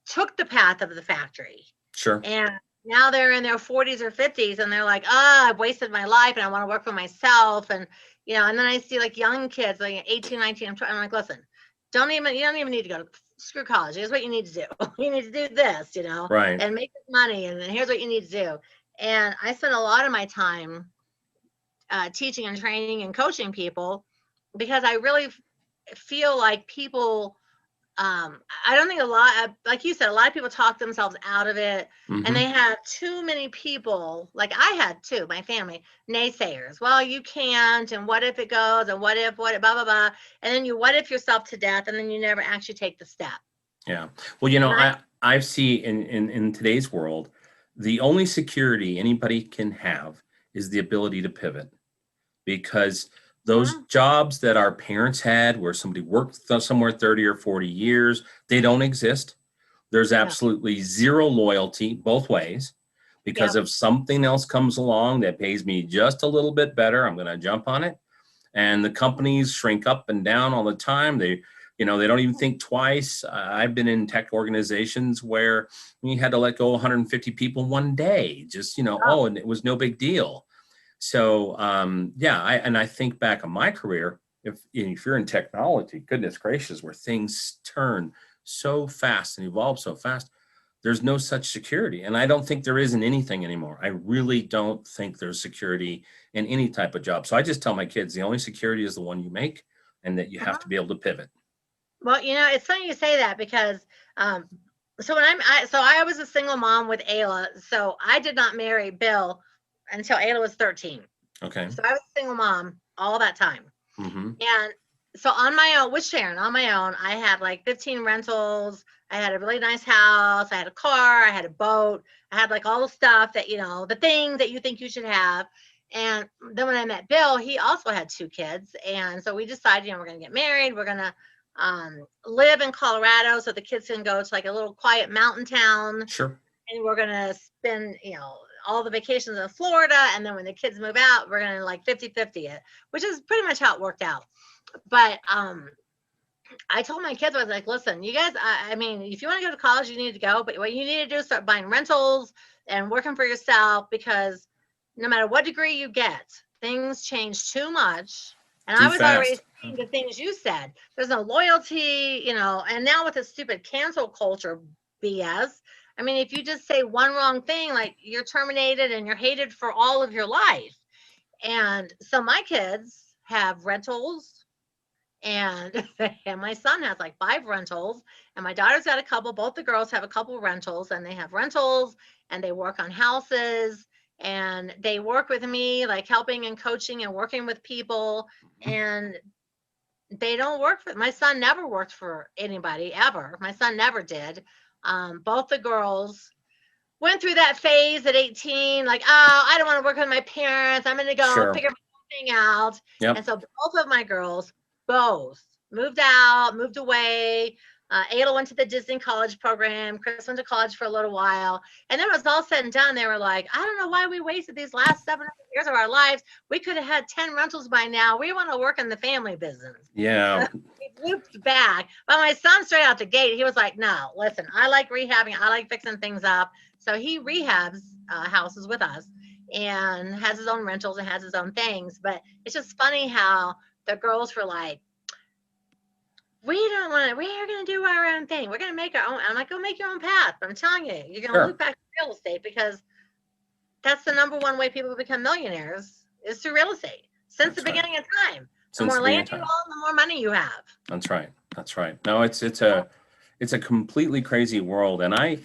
took the path of the factory. Sure. And now they're in their 40s or 50s and they're like, I've wasted my life and I want to work for myself. And, and then I see like young kids, like 18, 19, I'm like, listen, you don't even need to go to screw college. Here's what you need to do. You need to do this, right, and make money. And then here's what you need to do. And I spend a lot of my time teaching and training and coaching people, because I really feel like people, I don't think like you said, a lot of people talk themselves out of it, and they have too many people, like I had too, my family, naysayers. Well, you can't, and what if it goes, and what, blah, blah, blah. And then you what if yourself to death, and then you never actually take the step. Yeah. Well, I see in today's world, the only security anybody can have is the ability to pivot, because those jobs that our parents had where somebody worked somewhere 30 or 40 years, they don't exist. There's absolutely zero loyalty both ways, because if something else comes along that pays me just a little bit better, I'm going to jump on it. And the companies shrink up and down all the time. They don't even think twice. I've been in tech organizations where we had to let go 150 people one day, just, and it was no big deal. So, I think back on my career, if you're in technology, goodness gracious, where things turn so fast and evolve so fast, there's no such security. And I don't think there is in anything anymore. I really don't think there's security in any type of job. So I just tell my kids, the only security is the one you make, and that you have to be able to pivot. Well, it's funny you say that, because so I was a single mom with Ayla. So I did not marry Bill until Ayla was 13. Okay. So I was a single mom all that time. And so on my own, with Sharon, on my own, I had like 15 rentals. I had a really nice house. I had a car. I had a boat. I had like all the stuff that, the things that you think you should have. And then when I met Bill, he also had 2 kids. And so we decided, we're going to get married. We're going to live in Colorado so the kids can go to like a little quiet mountain town. Sure. And we're going to spend, all the vacations in Florida. And then when the kids move out, we're going to like 50-50 it, which is pretty much how it worked out. But I told my kids, I was like, listen, you guys, I mean, if you want to go to college, you need to go. But what you need to do is start buying rentals and working for yourself, because no matter what degree you get, things change too much. And I was already saying the things you said. There's no loyalty, and now with the stupid cancel culture BS, I mean, if you just say one wrong thing, like you're terminated and you're hated for all of your life. And so my kids have rentals, and my son has like 5 rentals, and my daughter's got a couple. Both the girls have a couple rentals, and they have rentals, and they work on houses, and they work with me, like helping and coaching and working with people. And they don't work for, my son never worked for anybody ever. My son never did. Both the girls went through that phase at 18, like, oh, I don't want to work with my parents. I'm going to go figure my thing out. And so both of my girls, moved away. Ayla went to the Disney college program. Chris went to college for a little while. And then it was all said and done, they were like, I don't know why we wasted these last 7 years of our lives. We could have had 10 rentals by now. We want to work in the family business. Yeah. We looped back. But my son, straight out the gate, he was like, no, listen, I like rehabbing. I like fixing things up. So he rehabs houses with us and has his own rentals and has his own things. But it's just funny how the girls were like, we're going to do our own thing. We're going to make our own. I'm like, go make your own path. But I'm telling you, you're going to look back to real estate, because that's the number one way people become millionaires, is through real estate. Since the beginning of time. The more land you own, the more money you have. That's right. No, it's a completely crazy world. And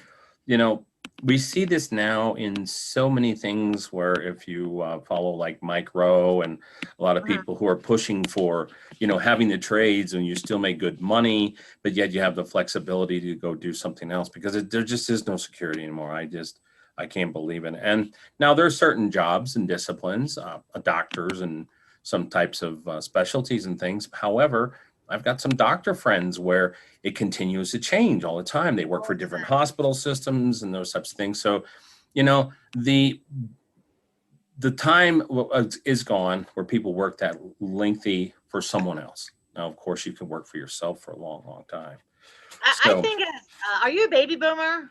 we see this now in so many things, where if you follow like Mike Rowe and a lot of people who are pushing for, having the trades, and you still make good money, but yet you have the flexibility to go do something else, because there just is no security anymore. I can't believe it. And now there are certain jobs and disciplines, doctors and some types of specialties and things. However, I've got some doctor friends where it continues to change all the time. They work for different hospital systems and those types of things. So, the time is gone where people work that lengthy for someone else. Now, of course, you can work for yourself for a long, long time. I think, are you a baby boomer?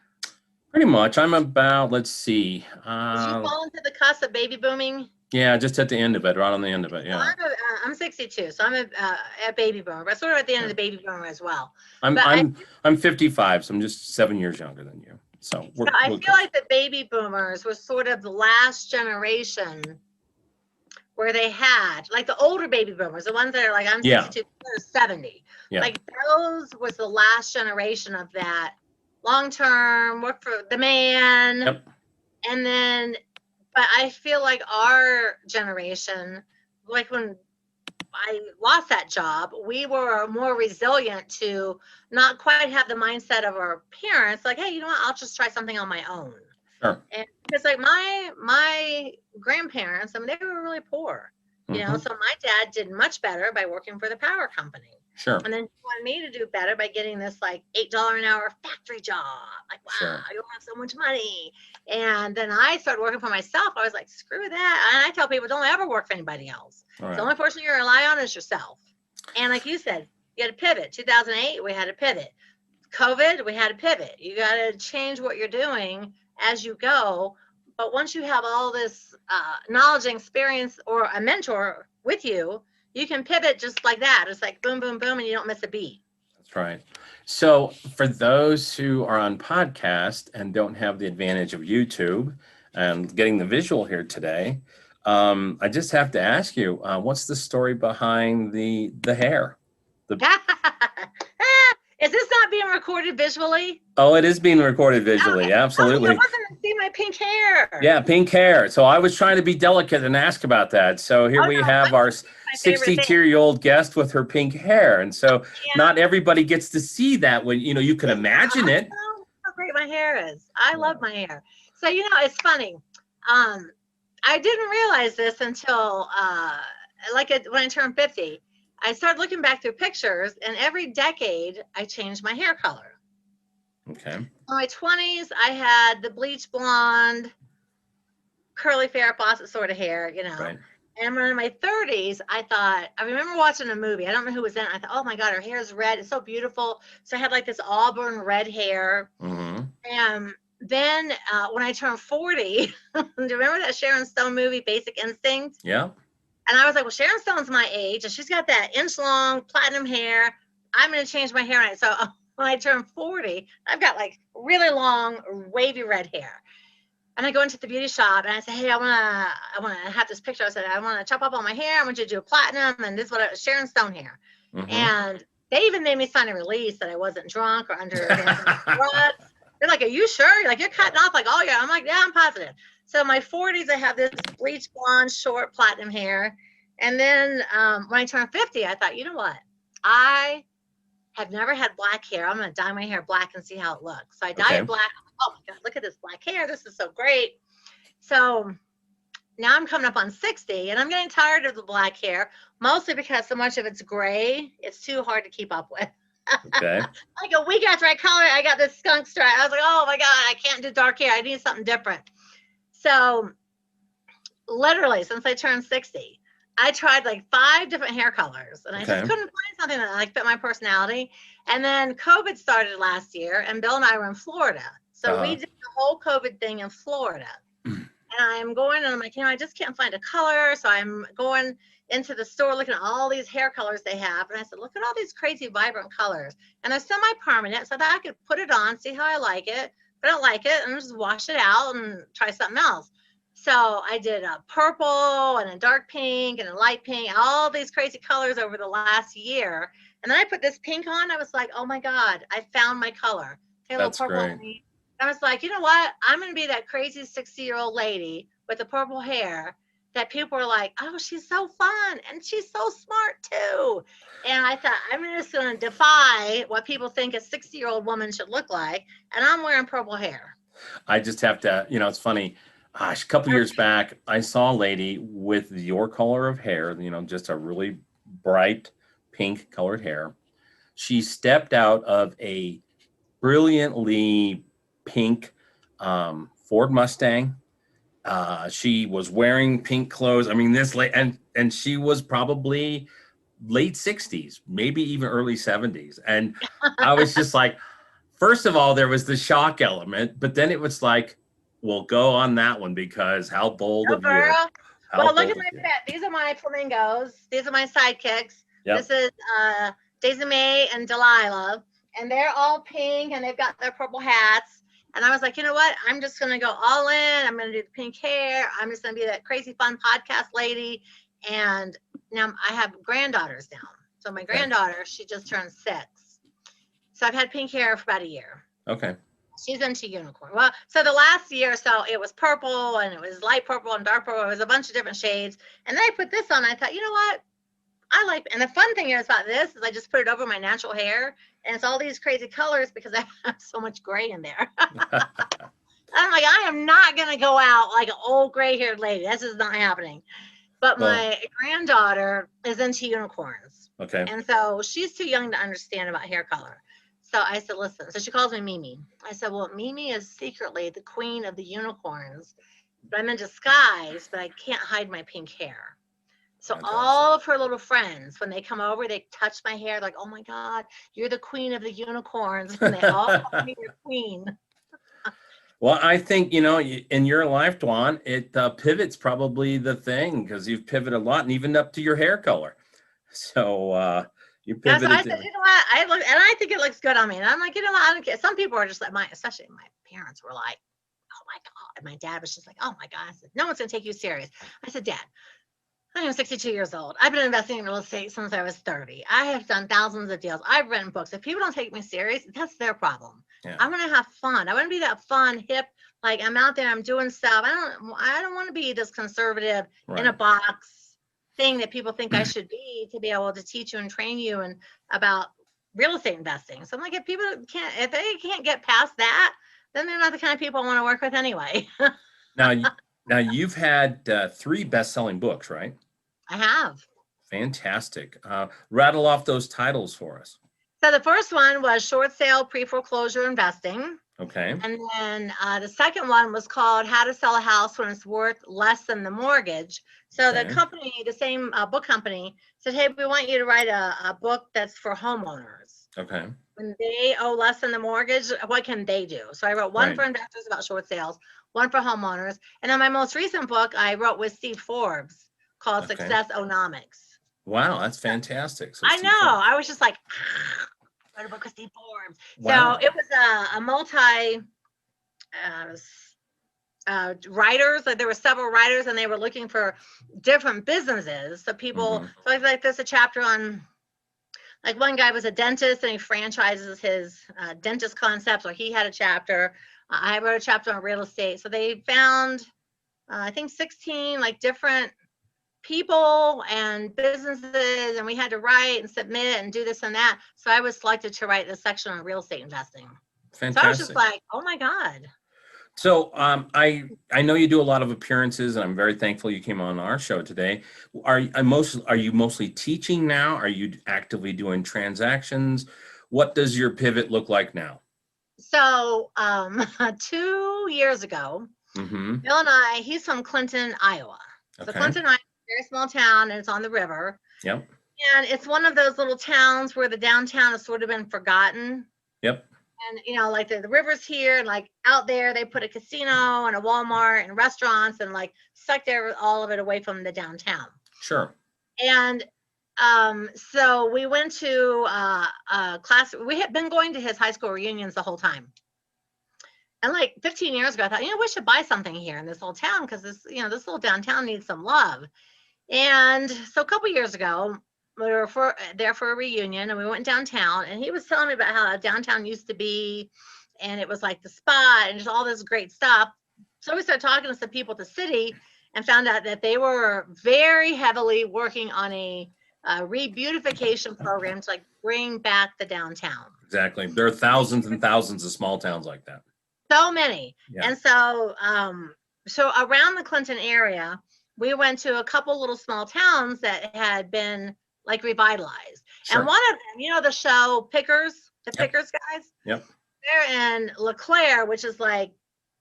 Pretty much. I'm about, let's see. Did you fall into the cusp of baby booming? Yeah, just at the end of it, right on the end of it. Yeah. Well, I'm 62, so I'm a baby boomer, but sort of at the end of the baby boomer as well. I'm 55, so I'm just 7 years younger than you. So I feel like the baby boomers were sort of the last generation where they had like the older baby boomers, the ones that are like, I'm Yeah. 62, they're 70. Yeah. Like those was the last generation of that long-term work for the man. Yep. And then, but I feel like our generation, like when I lost that job, we were more resilient to not quite have the mindset of our parents, like, hey, you know what, I'll just try something on my own. Sure. And because like my grandparents, I mean, they were really poor, you know, so my dad did much better by working for the power company. Sure. And then he wanted me to do better by getting this like $8 an hour factory job. Like, wow, Sure. you'll have so much money. And then I started working for myself. I was like, screw that. And I tell people, don't ever work for anybody else. Right. The only person you rely on is yourself. And like you said, you had to pivot. 2008, we had to pivot. COVID, we had to pivot. You got to change what you're doing as you go. But once you have all this knowledge and experience or a mentor with you, you can pivot just like that. It's like boom, boom, boom, and you don't miss a beat. That's right. So for those who are on podcast and don't have the advantage of YouTube and getting the visual here today, I just have to ask you, what's the story behind the hair? Is this not being recorded visually? Oh, it is being recorded visually. Absolutely. I wasn't going to see my pink hair. Yeah, pink hair. So I was trying to be delicate and ask about that. So here we have our 62-year-old guest with her pink hair. And so not everybody gets to see that when, you know, you can imagine it. How great my hair is. I love my hair. So, you know, it's funny. I didn't realize this until when I turned 50. I started looking back through pictures, and every decade I changed my hair color. Okay. In my 20s, I had the bleach blonde, curly Farrah Fawcett sort of hair, you know. Right. And when in my 30s, I remember watching a movie. I don't know who was in it. I thought, oh my God, her hair is red. It's so beautiful. So I had like this auburn red hair. Mm-hmm. And then when I turned 40, do you remember that Sharon Stone movie, Basic Instinct? Yeah. And I was like, well, Sharon Stone's my age, and she's got that inch-long platinum hair. I'm going to change my hair. So when I turned 40, I've got like really long, wavy red hair. And I go into the beauty shop, and I say, hey, I want to have this picture. I said, I want to chop up all my hair. I want you to do a platinum, and this is what Sharon Stone hair. Mm-hmm. And they even made me sign a release that I wasn't drunk or under drugs. They're like, are you sure? You're like, you're cutting off like all year. I'm like, yeah, I'm positive. So in my 40s, I have this bleach blonde, short platinum hair. And then when I turned 50, I thought, you know what? I have never had black hair. I'm going to dye my hair black and see how it looks. So I dye it black. Oh my God, look at this black hair. This is so great. So now I'm coming up on 60, and I'm getting tired of the black hair, mostly because so much of it's gray. It's too hard to keep up with. Okay. Like a week after I colored it, I got this skunk stripe. I was like, oh my God, I can't do dark hair. I need something different. So literally since I turned 60, I tried like 5 different hair colors, and I just couldn't find something that like fit my personality. And then COVID started last year, and Bill and I were in Florida. So we did the whole COVID thing in Florida. And I'm going, and I'm like, you know, I just can't find a color. So I'm going into the store looking at all these hair colors they have. And I said, look at all these crazy vibrant colors. And they're semi-permanent, so that I could put it on, see how I like it. If I don't like it, and just wash it out and try something else. So I did a purple and a dark pink and a light pink, all these crazy colors over the last year. And then I put this pink on. I was like, oh my God, I found my color. That's great. I was like, you know what? I'm going to be that crazy 60-year-old lady with the purple hair that people are like, oh, she's so fun. And she's so smart too. And I thought, I'm just going to defy what people think a 60-year-old woman should look like. And I'm wearing purple hair. I just have to, you know, it's funny. Gosh, a couple years back, I saw a lady with your color of hair, you know, just a really bright pink colored hair. She stepped out of a brilliantly pink Ford Mustang. She was wearing pink clothes. I mean, and she was probably late 60s, maybe even early 70s. And I was just like, first of all, there was the shock element, but then it was like, well, go on that one, because how bold of you. Well, look at my pet. These are my flamingos. These are my sidekicks. Yep. This is Daisy May and Delilah. And they're all pink, and they've got their purple hats. And I was like, you know what? I'm just going to go all in. I'm going to do the pink hair. I'm just going to be that crazy fun podcast lady. And now I have granddaughters now. So my granddaughter, she just turned 6. So I've had pink hair for about a year. Okay. She's into unicorn. Well, so the last year or so, it was purple and it was light purple and dark purple. It was a bunch of different shades. And then I put this on. I thought, you know what? I like, and the fun thing is about this is I just put it over my natural hair and it's all these crazy colors because I have so much gray in there. I'm like, I am not going to go out like an old gray haired lady. This is not happening. But my granddaughter is into unicorns. Okay. And so she's too young to understand about hair color. So I said, listen, so she calls me Mimi. I said, well, Mimi is secretly the queen of the unicorns, but I'm in disguise, but I can't hide my pink hair. So all of her little friends, when they come over, they touch my hair like, oh my God, you're the queen of the unicorns. And they all call me your queen. Well, I think, you know, in your life, Dwan, pivot's probably the thing because you've pivoted a lot and even up to your hair color. So you pivoted. Yeah, so I said, you know what? I look, and I think it looks good on me. And I'm like, you know what? I don't care. Some people are just like especially my parents were like, oh my God. And my dad was just like, oh my God. I said, no one's going to take you serious. I said, Dad, I am 62 years old. I've been investing in real estate since I was 30. I have done thousands of deals. I've written books. If people don't take me serious, that's their problem. Yeah. I want to have fun. I want to be that fun, hip, like I'm out there, I'm doing stuff. I don't want to be this conservative in a box thing that people think I should be to be able to teach you and train you and about real estate investing. So I'm like, if they can't get past that, then they're not the kind of people I want to work with anyway. Now you've had 3 best-selling books, right? I have. Fantastic. Rattle off those titles for us. So the first one was Short Sale Pre-Foreclosure Investing. Okay. And then the second one was called How to Sell a House When It's Worth Less Than the Mortgage. So the company, the same book company, said, hey, we want you to write a book that's for homeowners. Okay. When they owe less than the mortgage, what can they do? So I wrote one for investors about short sales, one for homeowners. And then my most recent book I wrote with Steve Forbes called Success-O-Nomics. Wow, that's fantastic. So I know. I was just like, write a book with Steve Forbes. Wow. So it was a multi writers. Like there were several writers, and they were looking for different businesses. So people, so like there's a chapter on, like one guy was a dentist and he franchises his dentist concepts, or he had a chapter. I wrote a chapter on real estate. So they found, I think 16 like different people and businesses, and we had to write and submit and do this and that. So I was selected to write the section on real estate investing. Fantastic. So I was just like, oh my God. So I know you do a lot of appearances, and I'm very thankful you came on our show today. Are you mostly teaching now? Are you actively doing transactions? What does your pivot look like now? So 2 years ago, Bill and he's from Clinton, Iowa. So Clinton, Iowa, very small town, and it's on the river. Yep. And it's one of those little towns where the downtown has sort of been forgotten. Yep. And, you know, like the river's here, and like out there, they put a casino and a Walmart and restaurants and like sucked all of it away from the downtown. Sure. And so we went to a class. We had been going to his high school reunions the whole time. And like 15 years ago, I thought, we should buy something here in this little town because this little downtown needs some love. And so a couple years ago, we were there for a reunion, and we went downtown, and he was telling me about how downtown used to be, and it was like the spot and just all this great stuff. So we started talking to some people at the city and found out that they were very heavily working on a re-beautification program to like bring back the downtown. Exactly. There are thousands and thousands of small towns like that. So many. Yeah. And so, so around the Clinton area, we went to a couple little small towns that had been like revitalized. Sure. And one of them, the show Pickers, Pickers guys. Yep. They're in LeClaire, which is like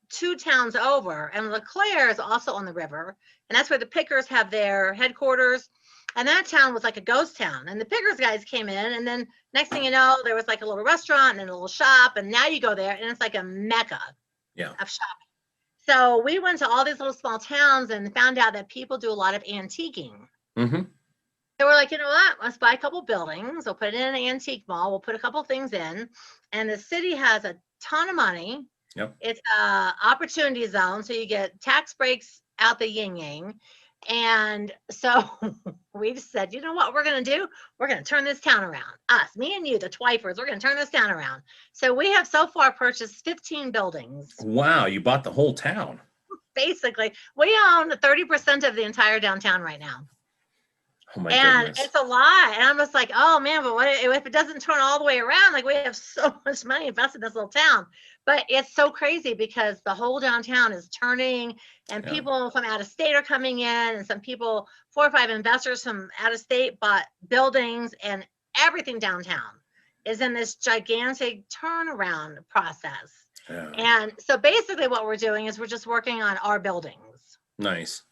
2 towns over. And LeClaire is also on the river. And that's where the Pickers have their headquarters. And that town was like a ghost town. And the Pickers guys came in, and then next thing you know, there was like a little restaurant and then a little shop. And now you go there and it's like a mecca of shopping. So we went to all these little small towns and found out that people do a lot of antiquing. So we're like, you know what? Let's buy a couple buildings. We'll put it in an antique mall. We'll put a couple things in. And the city has a ton of money. Yep. It's a opportunity zone. So you get tax breaks out the yin yang. And so we've said, you know what we're going to do? We're going to turn this town around. Us, me and you, the Twifers, we're going to turn this town around. So we have so far purchased 15 buildings. Wow, you bought the whole town. Basically, we own 30% of the entire downtown right now. Oh my And goodness. it's a lot. And I'm just like, oh man, but what if it doesn't turn all the way around? Like, we have so much money invested in this little town. But it's so crazy because the whole downtown is turning, and people from out of state are coming in, and some people, 4 or 5 investors from out of state bought buildings, and everything downtown is in this gigantic turnaround process. Yeah. And so basically what we're doing is we're just working on our buildings. Nice.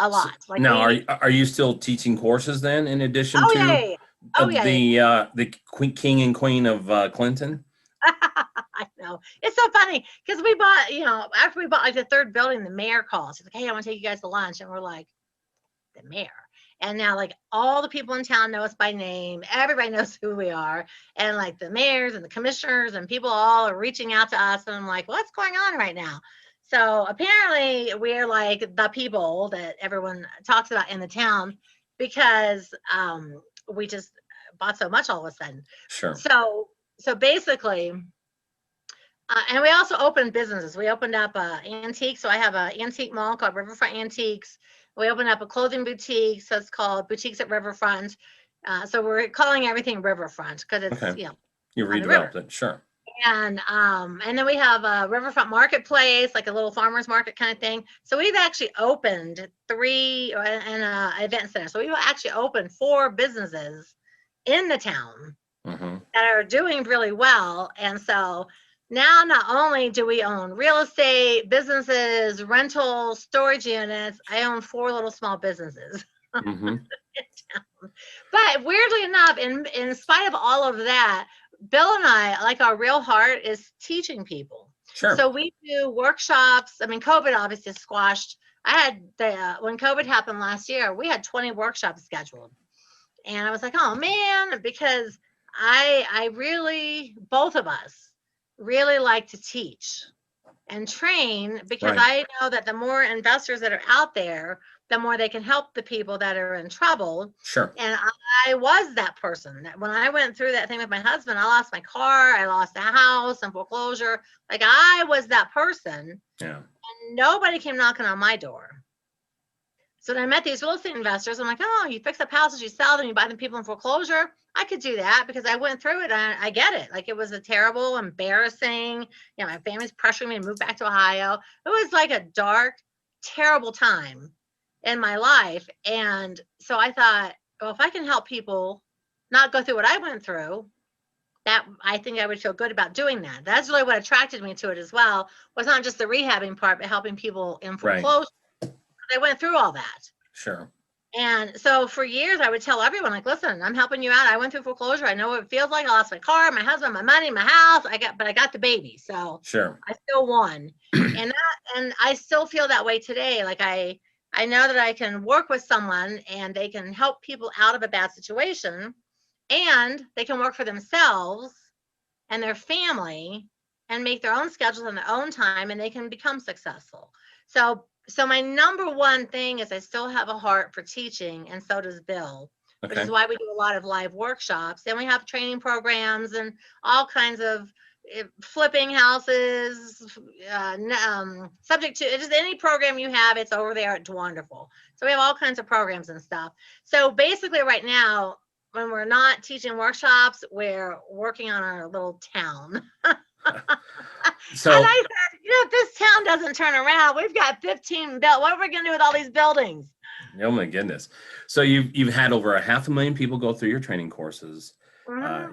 A lot. Like, now, are you still teaching courses then, in addition to the king and queen of Clinton? I know. It's so funny because we bought, after we bought like the 3rd building, the mayor calls. He's like, hey, I want to take you guys to lunch. And we're like, the mayor. And now, like, all the people in town know us by name. Everybody knows who we are. And like the mayors and the commissioners and people all are reaching out to us. And I'm like, what's going on right now? So apparently we're like the people that everyone talks about in the town because we just bought so much all of a sudden. Sure. So basically, and we also opened businesses. We opened up antiques. So I have an antique mall called Riverfront Antiques. We opened up a clothing boutique. So it's called Boutiques at Riverfront. So we're calling everything Riverfront because it's, you redeveloped it. Sure. And then we have a Riverfront Marketplace, like a little farmer's market kind of thing. So we've actually opened 3 and an event center. So we've actually opened 4 businesses in the town that are doing really well. And so now not only do we own real estate, businesses, rentals, storage units, I own 4 little small businesses. in town. But weirdly enough, in spite of all of that, Bill and I, like, our real heart is teaching people. Sure. So we do workshops. I mean, COVID obviously squashed. I had when COVID happened last year, we had 20 workshops scheduled. And I was like, oh man, because I really, both of us really like to teach and train, because I know that the more investors that are out there, the more they can help the people that are in trouble. Sure. And I was that person. When I went through that thing with my husband, I lost my car, I lost a house and foreclosure. Like, I was that person. Yeah. And nobody came knocking on my door. So then I met these real estate investors. I'm like, oh, you fix up houses, you sell them, you buy them people in foreclosure. I could do that because I went through it and I get it. Like, it was a terrible, embarrassing, my family's pressuring me to move back to Ohio. It was like a dark, terrible time in my life. And so I thought, well, if I can help people not go through what I went through, that I think I would feel good about doing that. That's really what attracted me to it as well, was not just the rehabbing part, but helping people in foreclosure. I went through all that. Sure. And so for years I would tell everyone, like, listen, I'm helping you out. I went through foreclosure. I know what it feels like. I lost my car, my husband, my money, my house. But I got the baby. So sure. I still won. and I still feel that way today. Like, I know that I can work with someone and they can help people out of a bad situation, and they can work for themselves and their family and make their own schedules on their own time, and they can become successful. So my number one thing is I still have a heart for teaching, and so does Bill, which is why we do a lot of live workshops. And we have training programs and all kinds of flipping houses, subject to just any program you have, it's over there at Wonderful. So we have all kinds of programs and stuff. So basically right now, when we're not teaching workshops, we're working on our little town. So, and I said, if this town doesn't turn around, we've got 15 built. What are we going to do with all these buildings? Oh my goodness. So you've had over 500,000 people go through your training courses.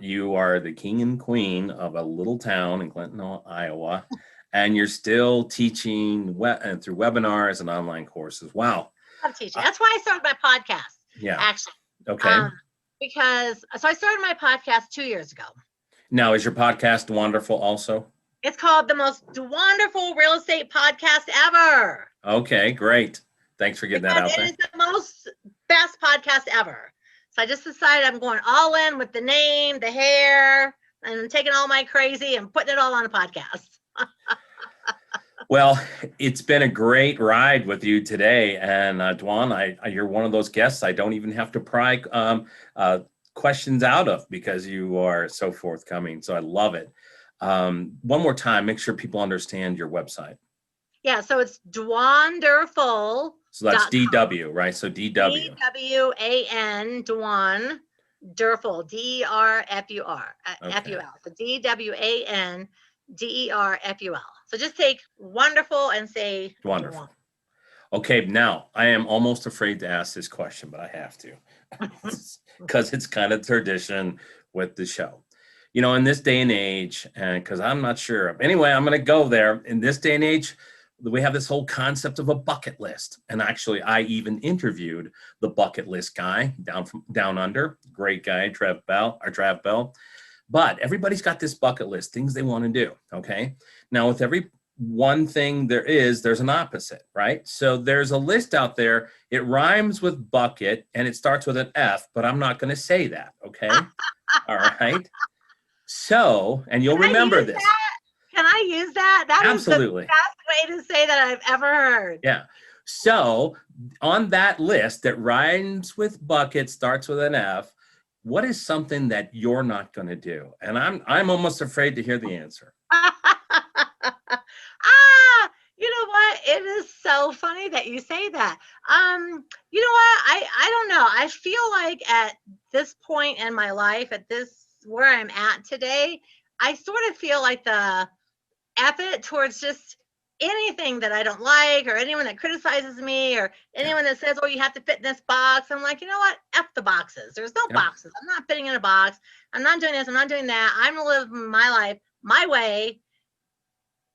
You are the king and queen of a little town in Clinton, Iowa, and you're still teaching through webinars and online courses. Wow. I'm teaching. That's why I started my podcast. Yeah. Actually. Okay. Because I started my podcast 2 years ago. Now, is your podcast wonderful also? It's called the most wonderful real estate podcast ever. Okay, great. Thanks for getting that out there. It is the most best podcast ever. So I just decided I'm going all in with the name, the hair, and taking all my crazy and putting it all on a podcast. Well, it's been a great ride with you today. And Dwan, you're one of those guests I don't even have to pry questions out of because you are so forthcoming. So I love it. One more time, make sure people understand your website. Yeah, so it's dwanderful.com. So that's DW, right? So DW. DWAN, Dwan, Derful, DERFUR, Okay. FUL. So DWANDERFUL. So just take wonderful and say Wonderful. Dwan. Okay, now I am almost afraid to ask this question, but I have to because it's kind of tradition with the show. You know, in this day and age, and because I'm not sure. Anyway, I'm going to go there. In this day and age, we have this whole concept of a bucket list. And actually, I even interviewed the bucket list guy down under. Great guy, Trav Bell. But everybody's got this bucket list, things they want to do. Okay. Now, with every one thing there's an opposite, right? So there's a list out there. It rhymes with bucket and it starts with an F, but I'm not going to say that. Okay. All right. So, and you'll remember this. Can I use that? That Absolutely. is the best way to say that I've ever heard. Yeah. So on that list that rhymes with bucket, starts with an F, what is something that you're not going to do? And I'm almost afraid to hear the answer. You know what? It is so funny that you say that. You know what? I don't know. I feel like at this point in my life, at this where I'm at today, I sort of feel like the effort towards just anything that I don't like, or anyone that criticizes me, or anyone that says, "Oh, you have to fit in this box." I'm like, you know what? F the boxes. There's no boxes. I'm not fitting in a box. I'm not doing this. I'm not doing that. I'm gonna live my life my way,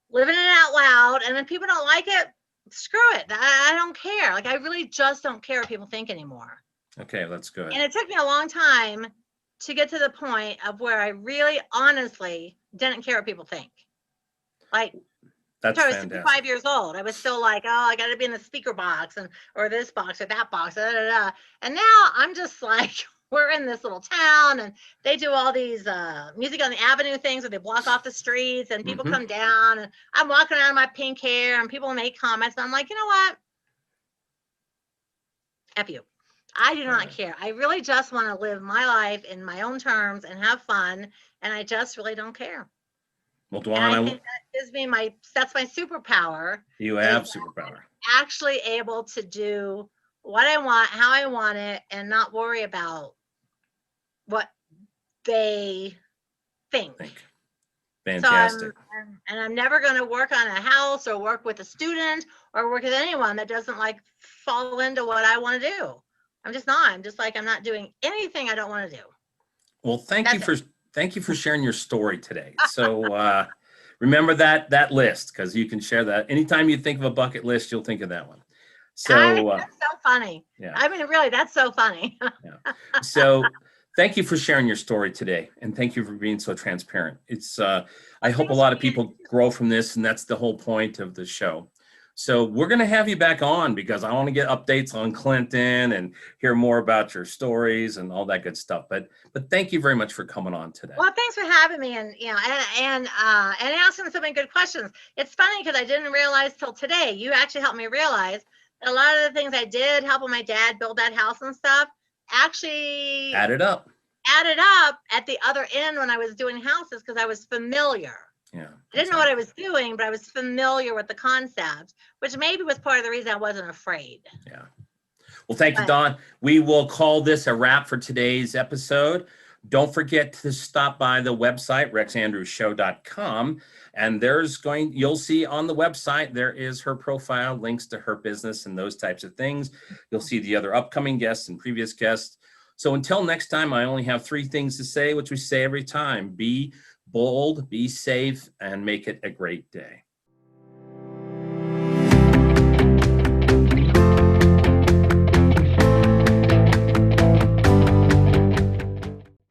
living it out loud. And if people don't like it, screw it. I don't care. Like, I really just don't care what people think anymore. Okay, that's good. And it took me a long time to get to the point of where I really honestly didn't care what people think. Like, that's I was fantastic. 65 years old. I was still like, oh, I got to be in the speaker box or this box or that box. And now I'm just like, we're in this little town and they do all these music on the avenue things where they block off the streets and people come down, and I'm walking around in my pink hair and people make comments. And I'm like, you know what? F you. I do not care. I really just want to live my life in my own terms and have fun. And I just really don't care. Well, Dwan, I think that gives me that's my superpower. You have superpower. I'm actually able to do what I want, how I want it, and not worry about what they think. Fantastic. So I'm never going to work on a house or work with a student or work with anyone that doesn't like fall into what I want to do. I'm just not. I'm just like, I'm not doing anything I don't want to do. Well, thank you for sharing your story today. So remember that list, because you can share that. Anytime you think of a bucket list, you'll think of that one. So that's so funny. Yeah. I mean, really, that's so funny. Yeah. So thank you for sharing your story today. And thank you for being so transparent. It's I hope a lot of people grow from this, and that's the whole point of the show. So we're going to have you back on because I want to get updates on Clinton and hear more about your stories and all that good stuff. But thank you very much for coming on today. Well, thanks for having me, and and asking so many good questions. It's funny because I didn't realize till today. You actually helped me realize that a lot of the things I did helping my dad build that house and stuff actually added up at the other end when I was doing houses, because I was familiar. Yeah, I didn't know what I was doing, but I was familiar with the concept, which maybe was part of the reason I wasn't afraid. Yeah. Well, thank you, Dawn. We will call this a wrap for today's episode. Don't forget to stop by the website, rexandrewsshow.com. And you'll see on the website, there is her profile, links to her business and those types of things. You'll see the other upcoming guests and previous guests. So until next time, I only have 3 things to say, which we say every time. Be bold, be safe, and make it a great day.